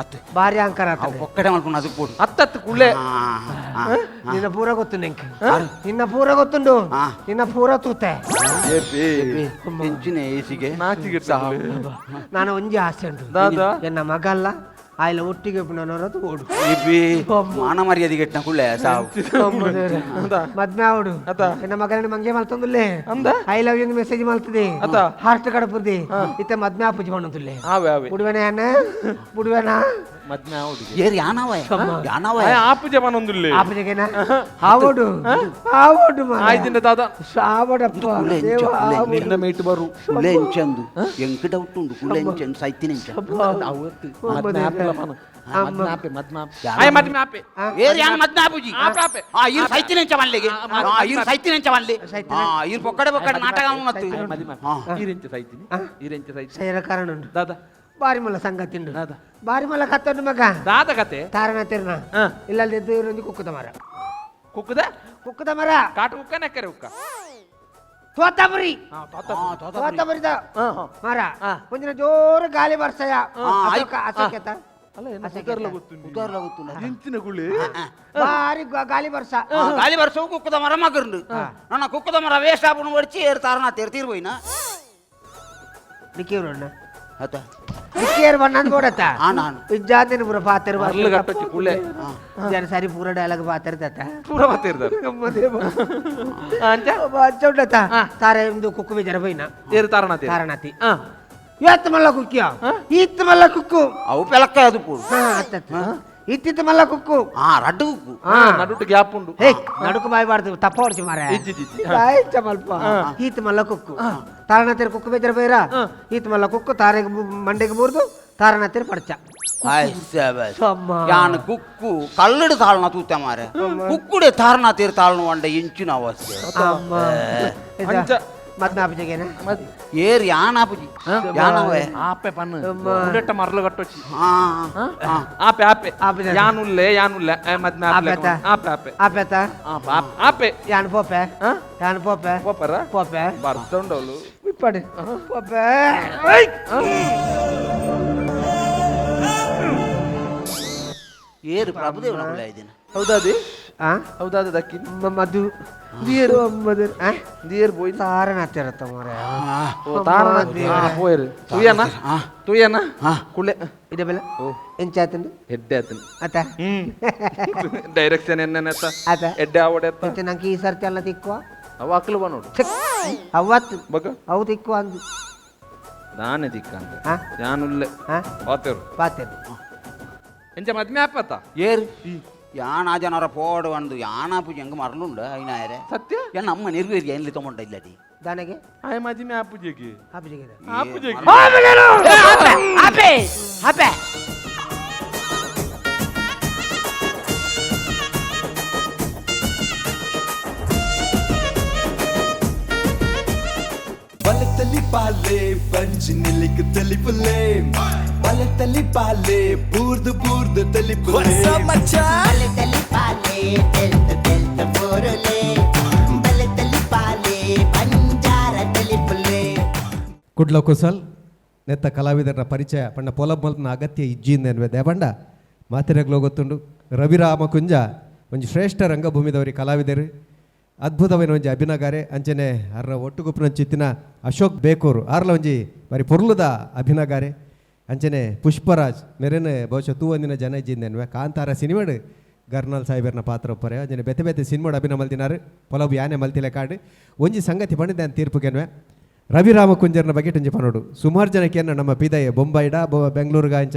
ಭಾರಿ ಅಂಕರ ಒಕ್ಕಡೆ ಮಾಡ್ಕೊಂಡು ಅದಕ್ಕೆ ಕೊಡು ಹತ್ತತ್ತು ಕುಳ್ಳೆ ನಿನ್ನ ಪೂರ ಗೊತ್ತು ನೆಂಕ ನಿನ್ನ ಪೂರ ಗೊತ್ತುಂಡು ನಿನ್ನ ಪೂರ ತೂತೆ ಹೆಂಚಿನ ಏಸಿಗೆ ನಾಚಿಗೆ ನಾನು ಒಂಜಿ ಆಸೆ ಉಂಟು ದಾದಾ ಎನ್ನ ಮಗ ಅಲ್ಲ ಆಯ್ಲ ಒಟ್ಟಿಗೆ ನನ್ನದು ಓಡು ಮಾನ ಮರ್ಯಾದೆ ಗೆಟ್ಟ ಕುಳ್ಳೆ ಸಾವು ಮದ್ಮೆ ಆವಡು ಎನ್ನ ಮಗನ ಮಂಗೆ ಮಲ್ತಂದುಲ್ಲೆ ಐ ಲವ್ ಯು ಮೆಸೇಜ್ ಮಲ್ತದೆ ಹಾರ್ಟ್ ಕಡಪುರ್ದಿ ಇತ್ತ ಮದ್ಮೆ ಆಪುಜಿ ಮಾಡುದಿಲ್ಲೆ ಆವೆ ಆವೆ ಬುಡುವೆನ ಅನ್ನ ಬುಡುವೆನ ಮದ್ಮೆ ಆವಡು ಏರ್ ಯಾನವ ಯಾನವ ಆಪುಜೆ ಮನೊಂದುಲ್ಲೆ ಆಪುಜೆಗೆನ ಆವಡು ಆವಡು ಆಯ್ತಿಂದ ದಾದ ಸಾವಡಪ್ಪ ನಿನ್ನ ಮೇಟ್ ಬರು ಕುಳ್ಳೆ ಎಂಚಂದು ಎಂಕ ಡೌಟ್ ಉಂಡು ಕುಳ್ಳೆ ಎಂಚಂದು ಸೈತಿನ ಎಂಚ ಏರ್ ಯಾನ ಮದ್ನ ಆಪುಜಿ ಇರು ಸೈತಿನ ಎಂಚ ಮಲ್ಲೆಗೆ ಇರು ಸೈತಿನ ಎಂಚ ಮಲ್ಲೆ ಇರು ಪೊಕ್ಕಡೆ ಪೊಕ್ಕಡೆ ನಾಟಕ ಉನ್ನತ್ತು ಈರೆಂಚ ಸೈತಿನಿ ಈರೆಂಚ ಸೈತಿನಿ ಸೇರ ಕಾರಣ ಉಂಟು ದಾದ ಬಾರಿ ಮಲ್ಲ ಸಂಗತಿ ಉಂಟು ಬಾರಿ ಮಲ್ಲ ಕತ್ತೊಂದು ಮಗ ದಾದ ಕತೆ ತಾರಣ ತೆರ್ನ ಇಲ್ಲಲ್ಲಿ ಎದ್ದು ಇರೊಂದು ಕುಕ್ಕದ ಮರ ಕುಕ್ಕದ ಕುಕ್ಕದ ಮರ ಕಾಟು ಕುಕ್ಕ ನೆಕ್ಕರೆ ಕುಕ್ಕ ತೋತಾಪುರಿ ತೋತಾಪುರಿದ ಮರ ಒಂದಿನ ಜೋರು ಗಾಳಿ ಬರ್ಸಯ ಎಂಚಿನ ಗುಳಿ ಬಾರಿ ಗಾಳಿ ಬರ್ಸ ಗಾಳಿ ಬರ್ಸವು ಕುಕ್ಕದ ಮರ ಮಗರುಂಡು ನನ್ನ ಕುಕ್ಕದ ಮರ ವೇಸ್ಟ್ ಆಪುನು ಒಡಿಚಿ ಏರ್ ತಾರನ ತೀರ್ ಹೋಯ್ನ ನಿಕ್ಕೇವ್ರಣ್ಣ ಆತ ನಿಕ್ಕೇರ್ ಬಣ್ಣ ಬೋಡತ್ತ ನಾನು ಇಜ್ಜಾದಿನ ಪೂರ ಪಾತೆರ್ ಬರ್ಲು ಗಟ್ಟಚ್ಚಿ ಕುಳ್ಳೆ ಜನ ಸಾರಿ ಪೂರ ಡೈಲಾಗ್ ಪಾತೆರ್ ತತ್ತ ಪೂರ ಮಾತಿರ್ತಾರೆ ಅಂಚ ಉಂಡತ್ತ ತಾರೆ ಒಂದು ಕುಕ್ಕು ಬೇಜಾರ ಬೈನ ಏರು ತಾರಣಾತಿ ತಾರಣಾತಿ ಎತ್ತ ಮಲ್ಲ ಕುಕ್ಕಿಯ ಈತ್ ಮಲ್ಲ ಕುಕ್ಕು ಅವು ಪೆಲಕ್ಕ ಅದು ಪೂರು ಇತ್ತಿತ್ತು ಮಲ್ಲ ಕುಕ್ಕು ರಡ್ಡು ಕುಕ್ಕು ನಡುಟು ಗ್ಯಾಪ್ ಉಂಡು ಹೇ ನಡುಕು ಬಾಯಿ ಬಾಡ್ದು ತಪ್ಪ ಹೊಡ್ಸಿ ಮಾರ ಮಲ್ಪ ಈತ್ ಮಲ್ಲ ಕುಕ್ಕು ತಾರಣಾತಿರ ಕುಕ್ಕು ಬೇಜಾರ ಬೈರ ಈತ್ ಮಲ್ಲ ಕುಕ್ಕು ತಾರೆಗೆ ಮಂಡೆಗೆ ಬೂರ್ದು ತಾರಣಾತಿರ ಪಡ್ಚ ಯಾನ್ ಕುಕ್ಕು ಕಲ್ಲಡು ತಾಳ್ನ ತೂತ ಮಾರೆ ಕುಕ್ಕುಡೆ ತಾರಣ ತೀರ್ ತಾಳ್ನು ಅಂಡ ಇಂಚಿನ ಅವಸ್ಥೆ ಮತ್ತೆ ಆಪಜೆಗೆನಾ ಏರ್ ಯಾನ್ ಆಪುಜಿ ಯಾನವೇ ಆಪೆ ಪನ್ನು ಉಡಟ್ಟ ಮರಲು ಕಟ್ಟೊಚ್ಚಿ ಹಾ ಆಪೆ ಆಪೆ ಆಪೆ ಯಾನುಲ್ಲ ಮದ್ಮೆ ಆಪೆ ಆಪೆ ಆಪೆ ಆಪೆತ ಆಪೆ ಯಾನ್ ಪೋಪೆ ಯಾನ್ ಪೋಪೆ ಪೋಪರ ಪೋಪೆ ಬರ್ಸೊಂಡವಳು ಇಪ್ಪಡಿ ಪೋಪೆ ಏರು ಪ್ರಭುದೇವನ ಹುಳ ಇದ್ದೇನೆ ಹೌದಾದಿ ಆ ಹೌದಾದ ದಕ್ಕಿನ್ ಮಧು ದಿಯರು ಮಧು ಆ ದಿಯರ್ ಬೋಯ್ ತಾರಣ ಹತ್ತಿರತ್ತ ಮಾರೆ పోయారు తూయనా కుళ్ళే ಇದೆ ಬೆಲೆ ಎಂಚಾತಂದು ಎಡ್ಡೆ ಆತನು ಅತ್ತ ಡೈರೆಕ್ಷನ್ ಎನ್ನೆತ್ತ ಅತ್ತ ಎಡ್ಡೆ ಆವಡೆತ್ತ ಮತ್ತೆ ನಂಗೆ ಈ ಸರ್ತಿ ಎಲ್ಲ ತಿಕ್ಕುವ ಅವ ಅಕ್ಕಲು ಬನ್ನೋಡು ಅವತ್ತು ಬಗ ಅವು ತಿಕ್ಕುವ ಅಂದು ನಾನೇ ದಿಕ್ಕಂತ ಹಾ ಯಾನುಲ್ಲೆ ಹೋತೇರು ಪಾತೇರು ಎಂಚ ಮದ್ಮೆ ಆಪತ್ತ ಏರು ಯಾನ ಜನರ ಪೋಡು ಅಂದು ಯಾನ ಪೂಜೆ ಹೆಂಗೆ ಮರಲುಂಡು ಐನಾಯರೆ ಸತ್ಯ ಏನ್ ನಮ್ಮ ನಿರ್ವೀರ್ಯ ಎಲ್ಲಿ ತಗೊಂಡ ಇಲ್ಲದಿ ದಾನೆಗೆ ಆಯ ಮದ್ಮೆ ಆಪುಜೆಗೆ ಆಪಜೆಗೆ ಆಪುಜೆಗೆ ಆಪೆ ಆಪೆ ಬಲತಲಿ ಪಾಲೆ ಬಂಜಿ ನಿಲಿಕ್ ತಲಿಪುಲೆ ಬಲತಲಿ ಪಾಲೆ ಬೂರ್ದು ಬೂರ್ದು ತಲಿಪುಲೆ ಮಚ್ಚ ಬಲತಲಿ ಪಾಲೆ ತೆಲ್ತ ತೆಲ್ತ ಬೋರಲೆ ಬಲತಲಿ ಪಾಲೆ ಬಂಜಾರ ತಲಿಪುಲೆ ಕುಡ್ಲ ಕುಸಲ್ ನೆತ್ತ ಕಲಾವಿದರ ಪರಿಚಯ ಪಂಡ ಪೊಲಬಲ್ನ ಅಗತ್ಯ ಇಜ್ಜಿಂದೆನ್ವೆ ದೇವಂಡ ಮಾತಿರಗ್ಲೋ ಗೊತ್ತುಂಡು ರವಿರಾಮ ಕುಂಜ ಒಂಜಿ ಶ್ರೇಷ್ಠ ರಂಗಭೂಮಿದವರಿ ಕಲಾವಿದರು ಅದ್ಭುತమైన ಒಂಜಿ ಅಭಿನಗಾರೆ ಅಂಚನೆ ಅರ್ರ ಒಟ್ಟುಗುಪ್ಪನ ಚಿತ್ತಿನ ಅಶೋಕ್ ಬೇಕೂರು ಆರ್ಲ ಒಂಜಿ ಬರಿ ಪೊರ್ಲುದ ಅಭಿನಗಾರೆ ಅಂಚನೆ ಪುಷ್ಪರಾಜ್ ಮೇರೇನು ಬಹುಶಃ ತೂವೊಂದಿನ ಜನ ಇಜ್ಜಿಂದೆನ್ವೆ ಕಾಂತಾರ ಸಿನಿಮಾಡು ಗರ್ನಲ್ ಸಾಹೇಬರ್ನ ಪಾತ್ರ ಒಪ್ಪರೆ ಅಂಚನೆ ಬೆತೆ ಬೆತೆ ಸಿನಿಮಾಡು ಅಭಿನಯ ಮಲ್ತಿನಾರು ಪೊಲಬು ಯಾನೆ ಮಲ್ತಿಲೆ ಕಾಡು ಒಂಜಿ ಸಂಗತಿ ಪಂಡಿದ್ದೆ ಅಂತ ತೀರ್ಪುಗೆನ್ವೆ ರವಿರಾಮ ಕುಂಜರ್ನ ಬಗ್ಗೆ ಒಂಜಿ ಪನೋಡು ಸುಮಾರು ಜನಕ್ಕೆ ನಮ್ಮ ಪಿದಯ ಬೊಂಬೈಡ ಬೆಂಗಳೂರುಗ ಅಂಚ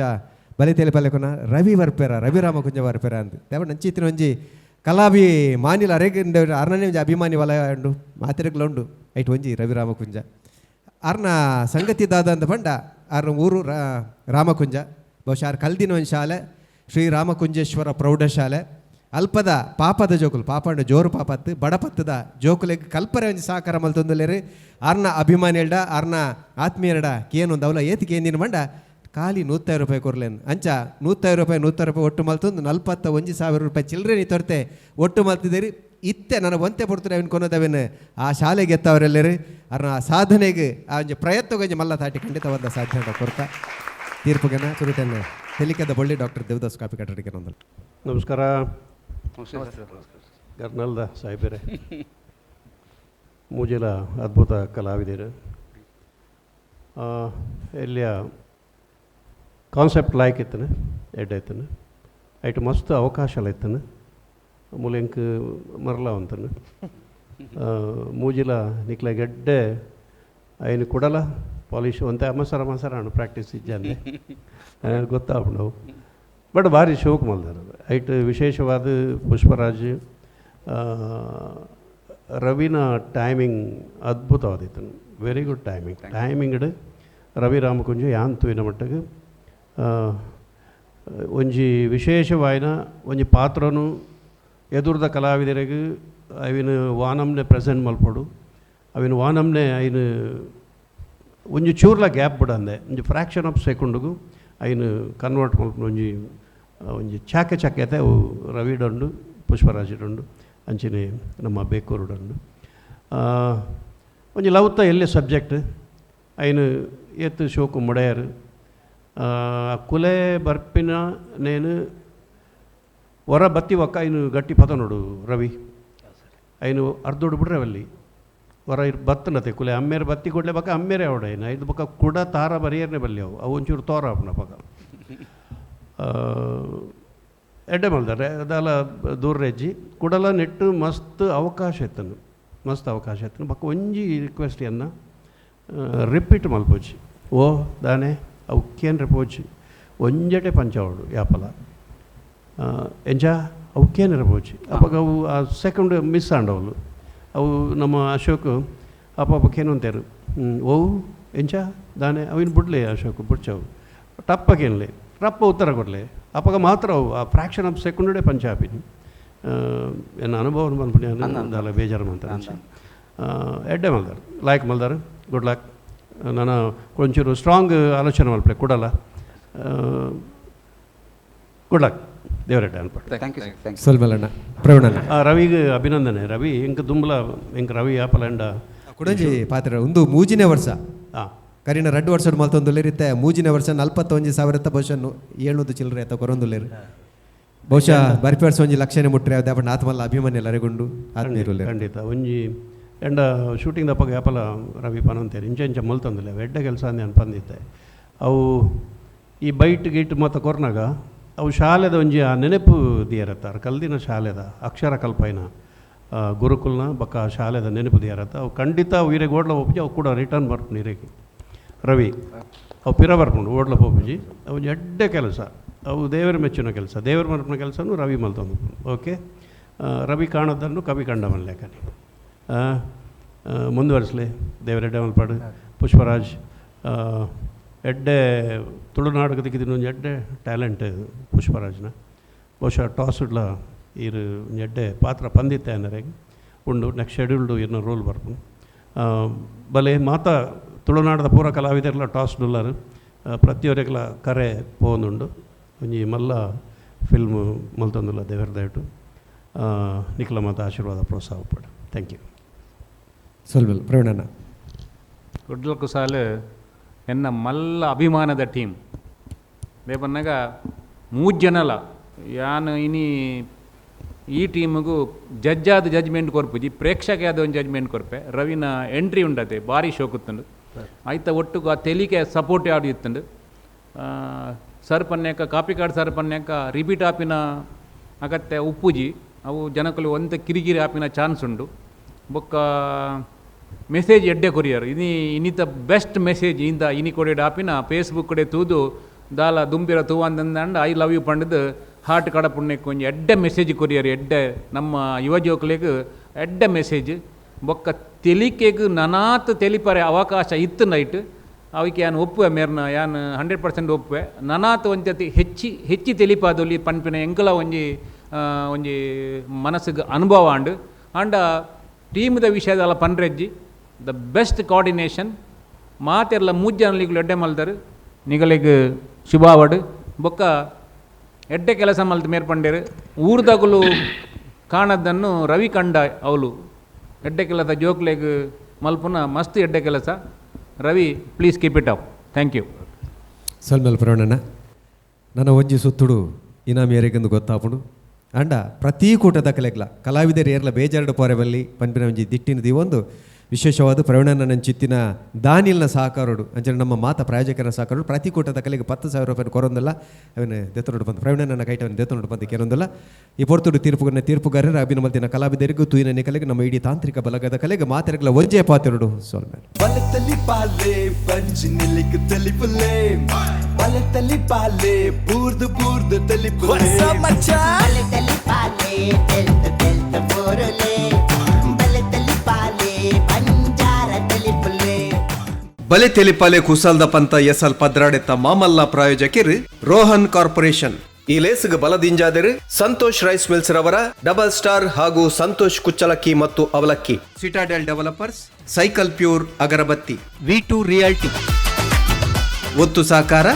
ಬಲಿ ತೆಲಿಪಲ್ಲೆಕೊನ ರವಿ ವರ್ಪೆರ ರವಿರಾಮ ಕುಂಜ ವರ್ಪೆರ ಅಂತ ದೇವ ನಂಚಿತ್ತಿನ ಒಂಜಿ ಕಲಾವಿ ಮಾನಿಲ ಅರೆಗಿಂದ ಅರ್ನೇ ಒಂಜಿ ಅಭಿಮಾನಿ ವಲಯ ಉಂಡು ಮಾತಿರಗ್ಲ ಉಂಡು ಐಟ್ ಒಂಜಿ ರವಿರಾಮ ಕುಂಜ ಅರ್ನ ಸಂಗತಿ ದಾದ ಅಂತ ಪಂಡ ಅರ್ನ ಊರು ರಾಮಕುಂಜ ಬಹುಶಃ ಆರು ಕಲ್ದಿನ ಒಂದು ಶಾಲೆ ಶ್ರೀ ರಾಮಕುಂಜೇಶ್ವರ ಪ್ರೌಢಶಾಲೆ ಅಲ್ಪದ ಪಾಪದ ಜೋಕುಲು ಪಾಪಂಡ ಜೋರು ಪಾಪತ್ತು ಬಡಪತ್ತದ ಜೋಕುಲೆಗ್ ಕಲ್ಪರೆ ಒಂಜಿ ಸಹಕಾರ ಮಲ್ತೊಂದುಲ್ಲೇರು ಅರ್ನ ಅಭಿಮಾನಿಯಲ್ಡ ಅರ್ನ ಆತ್ಮೀಯರಡ ಕೇನೊಂದು ಅವಲ ಏತಿಗೆ ಏನಿನ ಮಂಡ ಖಾಲಿ 150 ರೂಪಾಯಿ ಕೊರ್ಲೇನು ಅಂಚ 150 ರೂಪಾಯಿ ಒಟ್ಟು ಮಲ್ತೊಂದು 41,000 ರೂಪಾಯಿ ಚಿಲ್ಲರೆ ನೀ ತೊರ್ತೆ ಒಟ್ಟು ಮಲ್ತಿದ್ದೀರಿ ಇತ್ತೆ ನನಗೆ ಒಂತೆ ಪಡ್ತಾರೆ ಅವನು ಕೊನೋದವೇನು ಆ ಶಾಲೆಗೆ ಎತ್ತವರೆಲ್ಲರು ಅರ್ನ ಸಾಧನೆಗೆ ಆ ಒಂಜಿ ಪ್ರಯತ್ನಗೆ ಮಲ್ಲ ತಾಟಿ ಖಂಡಿತವಾದ ಸಾಧ್ಯ ಕೊಡ್ತಾ ತೀರ್ಪುಗೆನ ಸುರುಟನ್ನು ಹೆಲಿಕದ ಬಳ್ಳಿ ಡಾಕ್ಟರ್ ದೇವದಾಸ್ ಕಾಪಿ ಕಟ್ಟಡಿಗೆ ನಂದಲು ನಮಸ್ಕಾರ ಗರ್ನಲ್ದ ಸಾಹೇಬರೇ ಮೂಜಿಲ ಅದ್ಭುತ ಕಲಾವಿದರು ಎಲ್ಲಿಯ ಕಾನ್ಸೆಪ್ಟ್ ಲಾಯ್ಕ್ ಇತ್ತನ ಎಡ್ಡಾಯ್ತನ ಐಟು ಮಸ್ತ್ ಅವಕಾಶಲ ಇತ್ತನ ಮೂಲೆಂಕ್ ಮರಲ ಅಂತನ ಮೂಜಿಲ ನಿಕ್ಲ ಗೆಡ್ಡೆ ಐನು ಕೊಡಲ ಪಾಲಿಶ್ ಒಂತೆ ಮಸರ ಪ್ರಾಕ್ಟೀಸ್ ಇಜ್ಜಂದೆ ಗೊತ್ತಾವು ನಾವು ಬಟ್ ಭಾರಿ ಶೋಕ್ ಮಲ್ದಾರ ಐಟ್ ವಿಶೇಷವಾದ ಪುಷ್ಪರಾಜ್ ರವಿನ ಟೈಮಿಂಗ್ ಅದ್ಭುತವಾದಿತ್ತು very good timing Ravi Ramakunja ಯಾನ್ ತೂಯಿನ ಮಟ್ಟಿಗೆ ಒಂಜಿ ವಿಶೇಷವಾಯಿನ ಒಂಜಿ ಪಾತ್ರನು ಎದುರ್ದ ಕಲಾವಿದರಿಗೆ ಅವಿನ ವಾನಮ್ನೆ ಪ್ರೆಸೆಂಟ್ ಮಲ್ಪಡು ಅವಿನ ವಾನಮ್ನೆ ಐನು ಒಂಜಿ ಚೂರ್ಲ ಗ್ಯಾಪ್ ಬಿಡಂದೆ ಒಂಜಿ ಫ್ರ್ಯಾಕ್ಷನ್ ಆಫ್ ಸೆಕೆಂಡ್ಗೂ ಐನು ಕನ್ವರ್ಟ್ ಮಲ್ಪಡು ಒಂಜಿ ಚಾಕೆತೆ ಅವು ರವಿಡುಂಡು ಪುಷ್ಪರಾಜುಂಡು ಅಂಚಿನ ನಮ್ಮ ಬೇಕೂರುಡುಂಡು ಒಂಜಿ ಲವ್ತ ಎಲ್ಲೆ ಸಬ್ಜೆಕ್ಟ್ ಐನು ಎತ್ತು ಶೋಕು ಮುಡೆಯರು ಕುಲೆ ಬರ್ಪಿನ ನೇನು ಹೊರ ಬತ್ತಿ ಒಕ್ಕ ಐನು ಗಟ್ಟಿ ಪದ ನೋಡು ರವಿ ಐನು ಅರ್ಧೋಡು ಬಿಡ್ರೆ ಅಲ್ಲಿ ಹೊರ ಬತ್ತನತೆ ಕುಲೆ ಅಮ್ಮೇರೆ ಬತ್ತಿ ಕೊಡ್ಲೆ ಬಕ್ಕ ಅಮ್ಮೇರೆ ಅವಡ ಏನು ಐದು ಬಕ್ಕ ಕುಡ ತಾರ ಬರಿಯರ್ನೆ ಬಲ್ಲಿ ಅವು ಒಂಚೂರು ತೋರ ಅವನ ಬಕ ಎಡ್ಡೆ ಮಲ್ದಾರೆ ಅದೆಲ್ಲ ದೂರ ಹೆಜ್ಜಿ ಕುಡಲ ನೆಟ್ಟು ಮಸ್ತ್ ಅವಕಾಶ ಇತ್ತನು ಬಕ್ಕ ಒಂಜಿ ರಿಕ್ವೆಸ್ಟಿಯನ್ನು ರಿಪೀಟ್ ಮಲ್ಪೋಜಿ ಓ ದಾನೆ ಅವಕ್ಕೇನು ರೆಪೋಜಿ ಒಂಜಟೆ ಪಂಚವಡು ಯಾಪಲ ಎಂಜ ಅವಕ್ಕೇನು ರೆಪೋಜಿ ಅವಾಗ ಅವು ಆ ಸೆಕೆಂಡ್ ಮಿಸ್ ಆಂಡವಳು ಅವು ನಮ್ಮ ಅಶೋಕ್ ಅಪ್ಪಕ್ಕೇನು ಅಂತಾರು ಓವು ಎಂಚ ದಾನೆ ಅವಿನ ಬಿಡ್ಲೆ ಅಶೋಕ್ ಬಿಡ್ಚವು ಟಪ್ಪಕ್ಕೇನಲೆ ರಪ್ಪ ಉತ್ತರ ಕೊಡಲೆ ಅಪ್ಪಾಗ ಮಾತ್ರ ಅವು ಆ ಫ್ರ್ಯಾಕ್ಷನ್ ಆಫ್ ಸೆಕೆಂಡೇ ಪಂಚ ಹಾಪಿನಿ ನನ್ನ ಅನುಭವ ಮಲ್ಪನಿ ಅಲ್ಲ ಬೇಜಾರು ಅಂತ ಎಡ್ಡೆ ಮಲ್ದಾರು ಲಾಯ್ಕ್ ಮಲ್ದಾರು ಗುಡ್ ಲಕ್ ನಾನು ಕೊಂಚೂರು ಸ್ಟ್ರಾಂಗ್ ಆಲೋಚನೆ ಮಲ್ಪೆ ಕೊಡಲ್ಲ ಗುಡ್ ಲಕ್ ದೇವರೆಡ್ಡೆ ಅನ್ಪಟ್ಟು thank you sir thank you ಸೊಲ್ಮೇಲಣ್ಣ ಪ್ರವೀಣಣ್ಣ ರವಿಗೆ ಅಭಿನಂದನೆ ರವಿ ಇಂಕ ದುಂಬಲ ಇಂಕ ರವಿ ಆಪಲಂಡ ಕುಡಂಜಿ ಪಾತ್ರ ಒಂದು ಮೂಜಿನೇ ವರ್ಷ ಹಾಂ ಕರಿನ 2 ವರ್ಷದ ಮಲ್ತೊಂದುಲ್ಲೇರಿತ್ತೆ ಮೂಜಿನೇ ವರ್ಷ 41,000 ಬಹುಶಃ 700 ಚಿಲ್ಲರೆ ಅಥವಾ ಕೊರೊಂದುಲ್ಲೇರು ಬಹುಶಃ ಬರ್ಪಿ ವರ್ಷ ಒಂಜಿ ಲಕ್ಷನೇ ಮುಟ್ರೆ ಅದೇ ಬಟ್ ಆತ್ಮಲ್ಲ ಅಭಿಮಾನಿ ಎಲ್ಲರಿಗೊಂಡು ಆತ್ಮೀಯರು ಖಂಡಿತ ಒಂಜಿ ಎಂಡ ಶೂಟಿಂಗ್ ದಪ್ಪಗೆ ಆಪಲ ರವಿ ಪನಂತೇರಿ ಇಂಚ ಮಲ್ತಂದಿಲ್ಲ ಎಡ್ಡೆ ಕೆಲಸ ಅಂದೆ ಅನ್ಪಂದಿದ್ದೆ ಅವು ಈ ಬೈಟ್ ಗೀಟ್ ಮತ್ತು ಕೊರ್ನಾಗ ಅವು ಶಾಲೆದ ಒಂಜಿ ಆ ನೆನಪು ದಿಯರತ್ತಾರ ಕಲ್ದಿನ ಶಾಲೆದ ಅಕ್ಷರ ಕಲ್ಪೈನ ಗುರುಕುಲ್ನ ಬಕ್ಕ ಶಾಲೆದ ನೆನಪು ದಿಯರತ್ತ ಅವು ಖಂಡಿತ ಅವು ಇರೆಗೆ ಓಡ್ಲ ಹೋಗ್ಜಿ ಅವು ಕೂಡ ರಿಟರ್ನ್ ಬರ್ಪುಣಿ ಇರೆಗೆ ರವಿ ಅವು ಪಿರ ಬರ್ಪುಂಡು ಓಡ್ಲ ಹೋಗ್ಜಿ ಅವು ಎಡ್ಡೆ ಕೆಲಸ ಅವು ದೇವರ ಮೆಚ್ಚಿನ ಕೆಲಸ ದೇವರ ಮರ್ಪನ ಕೆಲಸನೂ ರವಿ ಮಲ್ತಂದು ಓಕೆ ರವಿ ಕಾಣೋದನ್ನು ಕವಿ ಕಂಡ ಮಲ್ಲೇಕನಿ ಮುಂದುವರಿಸಲಿ ದೇವರೆಡ್ಡೆ ಮಲ್ಪಾಡು ಪುಷ್ಪರಾಜ್ ಎಡ್ಡೆ ತುಳುನಾಡಕದಿಕ್ಕಿನ ಒಂದು ಎಡ್ಡೆ ಟ್ಯಾಲೆಂಟ್ ಪುಷ್ಪರಾಜ್ನ ಬಹುಶಃ ಟಾಸ್ ಇಡ್ಲ ಇರು ಎಡ್ಡೆ ಪಾತ್ರ ಪಂದಿತ್ತೆ ಅನ್ನರೆಗೆ ಉಂಡು ನೆಕ್ಸ್ಟ್ ಶೆಡ್ಯೂಲ್ಡು ಇನ್ನು ರೋಲ್ ಬರ್ಪು ಬಲೆ ಮಾತಾ ತುಳುನಾಡದ ಪೂರ ಕಲಾವಿದರೆಲ್ಲ ಟಾಸ್ ಡುಲ್ಲರು ಪ್ರತಿಯೊರೆಗೆಲ್ಲ ಕರೆ ಪೋನುಂಡು ಒಂಜಿ ಮಲ್ಲ ಫಿಲ್ಮ್ ಮಲ್ತೊಂದುಲ್ಲ ದೇವರ ದಯಟು ನಿಖಲ ಮಾತ ಆಶೀರ್ವಾದ ಪ್ರೋತ್ಸಾಹ ಪಡ ಥ್ಯಾಂಕ್ ಯು ಸೊಲ್ಮೇಲ್ ಪ್ರವೀಣಣ್ಣ ಗುಡ್ಲ ಕುಸಾಲ್ ಎನ್ನ ಮಲ್ಲ ಅಭಿಮಾನದ ಟೀಮ್ ಬೇಪನ್ನಾಗ 3 ಜನಲ ಯಾನು ಇನಿ ಈ ಟೀಮಿಗೂ ಜಡ್ಜಾದ ಜಜ್ಮೆಂಟ್ ಕೊರ್ಪುಜಿ ಪ್ರೇಕ್ಷಕ ಆದ ಒಂದು ಜಜ್ಮೆಂಟ್ ಕೊರ್ಪೆ ರವಿನ ಎಂಟ್ರಿ ಉಂಡತೆ ಭಾರಿ ಶೋಕುತ್ತಂಡು ಆಯ್ತ ಒಟ್ಟಿಗೆ ಆ ತೆಲಿಕೆ ಸಪೋರ್ಟ್ ಯಾವುದು ಇತ್ತಂಡು ಸರ್ ಪನ್ಯಾಕ ಕಾಪಿ ಕಾರ್ಡ್ ಸರ್ ಪನ್ಯಾಕ ರಿಪೀಟ್ ಆಪಿನ ಅಗತ್ಯ ಉಪ್ಪುಜಿ ಅವು ಜನಕ್ಕಲು ಒಂತ ಕಿರಿಕಿರಿ ಆಪಿನ ಚಾನ್ಸ್ ಉಂಡು ಬೊಕ್ಕ ಮೆಸೇಜ್ ಎಡ್ಡೆ ಕೊರಿಯರು ಇನ್ನಿತ ಬೆಸ್ಟ್ ಮೆಸೇಜ್ ಇಂದ ಇನಿ ಕೊಡೆ ಆಪಿನ ಫೇಸ್ಬುಕ್ ಕಡೆ ತೂದು ದಾಲ ದುಂಬಿರ ತೂವಂದಂದ ಐ ಲವ್ ಯು ಪಂಡದು ಹಾರ್ಟ್ ಕಡ ಪುಣ್ಯಕ್ಕೆ ಒಂದು ಎಡ್ಡೆ ಮೆಸೇಜ್ ಕೊರಿಯರು ಎಡ್ಡೆ ನಮ್ಮ ಯುವ ಜೋಕ್ಲಿಗೆ ಎಡ್ಡೆ ಮೆಸೇಜ್ ಬೊಕ್ಕ ತೆಲಿಕೆಗೆ ನನಾತ್ ತೆಲಿಪರೆ ಅವಕಾಶ ಇತ್ತು ನೈಟ್ ಅವಕ್ಕೆ ಯಾನು ಒಪ್ಪುವೆ ಮೇರ್ನ ಯಾನು 100% ಒಪ್ಪುವೆ ನನಾತ್ ಒಂಜತಿ ಹೆಚ್ಚಿ ತೆಲಿಪಾದಲ್ಲಿ ಪನ್ಪಿನ ಎಂಕಲ ಒಂಜಿ ಮನಸ್ಸಿಗೆ ಅನುಭವ ಅಂಡ ಟೀಮ್ದ ವಿಷಯದಲ್ಲ ಪನ್ರೆಜ್ಜಿ ದ ಬೆಸ್ಟ್ ಕೋಆರ್ಡಿನೇಷನ್ ಮಾತೆಲ್ಲ 3 ಜನಲಿಗಳು ಎಡ್ಡೆ ಮಲ್ದರು ನಿಗಳಿಗೆ ಶುಭಾವಡು ಬೊಕ್ಕ ಎಡ್ಡೆ ಕೆಲಸ ಮಲ್ತು ಮೇರ್ಪಂಡೇರು ಊರ್ದಾಗಲು ಕಾಣದನ್ನು ರವಿ ಕಂಡ ಅವಳು ಎಡ್ಡೆ ಕೆಲಸ ಜೋಕ್ಲೆಗ್ ಮಲ್ಪುನ ಮಸ್ತ್ ಎಡ್ಡೆ ಕೆಲಸ Ravi please keep it up thank you ಸೊಲ್ಮೇಲ್ ಪ್ರವೀಣಣ್ಣ ನನ್ನ ಒಂಜಿ ಸುತ್ತುಡು ಇನಾಮಿ ಏರಿಗೆಂದು ಗೊತ್ತಾಪುಂಡು ಅಂಡ ಪ್ರತಿ ಕೂಟದ ಕಲೆಗ್ಲ ಕಲಾವಿದರು ಏರ್ಲ ಬೇಜಾರಡು ಪೋರೆ ಬಲ್ಲಿ ಪನ್ಪಿನ ಒಂಜಿ ದಿಟ್ಟಿನದಿ ಒಂದು ವಿಶೇಷವಾದ ಪ್ರವೀಣನ ಚಿತ್ತಿನ ದಾನಿಲ್ನ ಸಹಕಾರಡು ಅಂಚನೆ ನಮ್ಮ ಮಾತ ಪ್ರಾಯೋಜಕರ ಸಹಕಾರಡು ಪ್ರತಿ ಕೂಟದ ಕಲೆಗೆ 10,000 ರೂಪಾಯಿ ಕೊರೊಂದಲ್ಲ ಅವನು ದೆತ್ತನೋಡು ಬಂದು ಪ್ರವೀಣನ ಕೈಟವನ್ನು ದೆತ್ತನೋಡು ಬಂದು ಕೇರೊಂದಲ್ಲ ಈ ಪೊರ್ತುಡು ತೀರ್ಪುಗಾರರ ಅಭಿನಮಲ್ತಿನ ಕಲಾವಿದರಿಗೂ ತೂಯಿನ ಕಲೆಗೆ ನಮ್ಮ ಇಡೀ ತಾಂತ್ರಿಕ ಬಲಗದ ಕಲೆಗೆ ಮಾತೆರಗಲ ಒಂಜೆ ಪಾತೆರಡು ಸೋಲ್ಮೇಲ್ ಬಲತಲಿ ಪಾಲೆ ಪಂಚ್ ನಿಲಿಕ್ ತಲಿಪುಲೆ ಬಲತಲಿ ಪಾಲೆ ಬೂರ್ದು ಬೂರ್ದು ತಲಿಪುಲೆ ಬಲತಲಿ ಪಾಲೆ ತೆಲ್ತ ತೆಲ್ತ ಬೋರಲೆ ಬಲತಲಿ ಪಾಲೆ ಪಂಜಾರ ತಲಿಪುಲೆ ಬಲೆ ತೆಲಿಪಾಲೆ ಕುಸಾಲ್ದ ಪಂತ ಎಸಲ್ ಪದ್ರಾಡೆತ್ತ ಮಾಮಲ್ಲ ಪ್ರಾಯೋಜಕರು ರೋಹನ್ ಕಾರ್ಪೊರೇಷನ್ ಈ ಲೇಸ್ಗೆ ಬಲದಿಂಜಾದರು ಸಂತೋಷ್ ರೈಸ್ ಮಿಲ್ಸ್ ರವರ ಡಬಲ್ ಸ್ಟಾರ್ ಹಾಗೂ ಸಂತೋಷ್ ಕುಚ್ಚಲಕ್ಕಿ ಮತ್ತು ಅವಲಕ್ಕಿ ಸಿಟಾಡೆಲ್ ಡೆವಲಪರ್ಸ್ ಸೈಕಲ್ ಪ್ಯೂರ್ ಅಗರಬತ್ತಿ V2 ರಿಯಾಲ್ಟಿ ಒತ್ತು ಸಹಕಾರ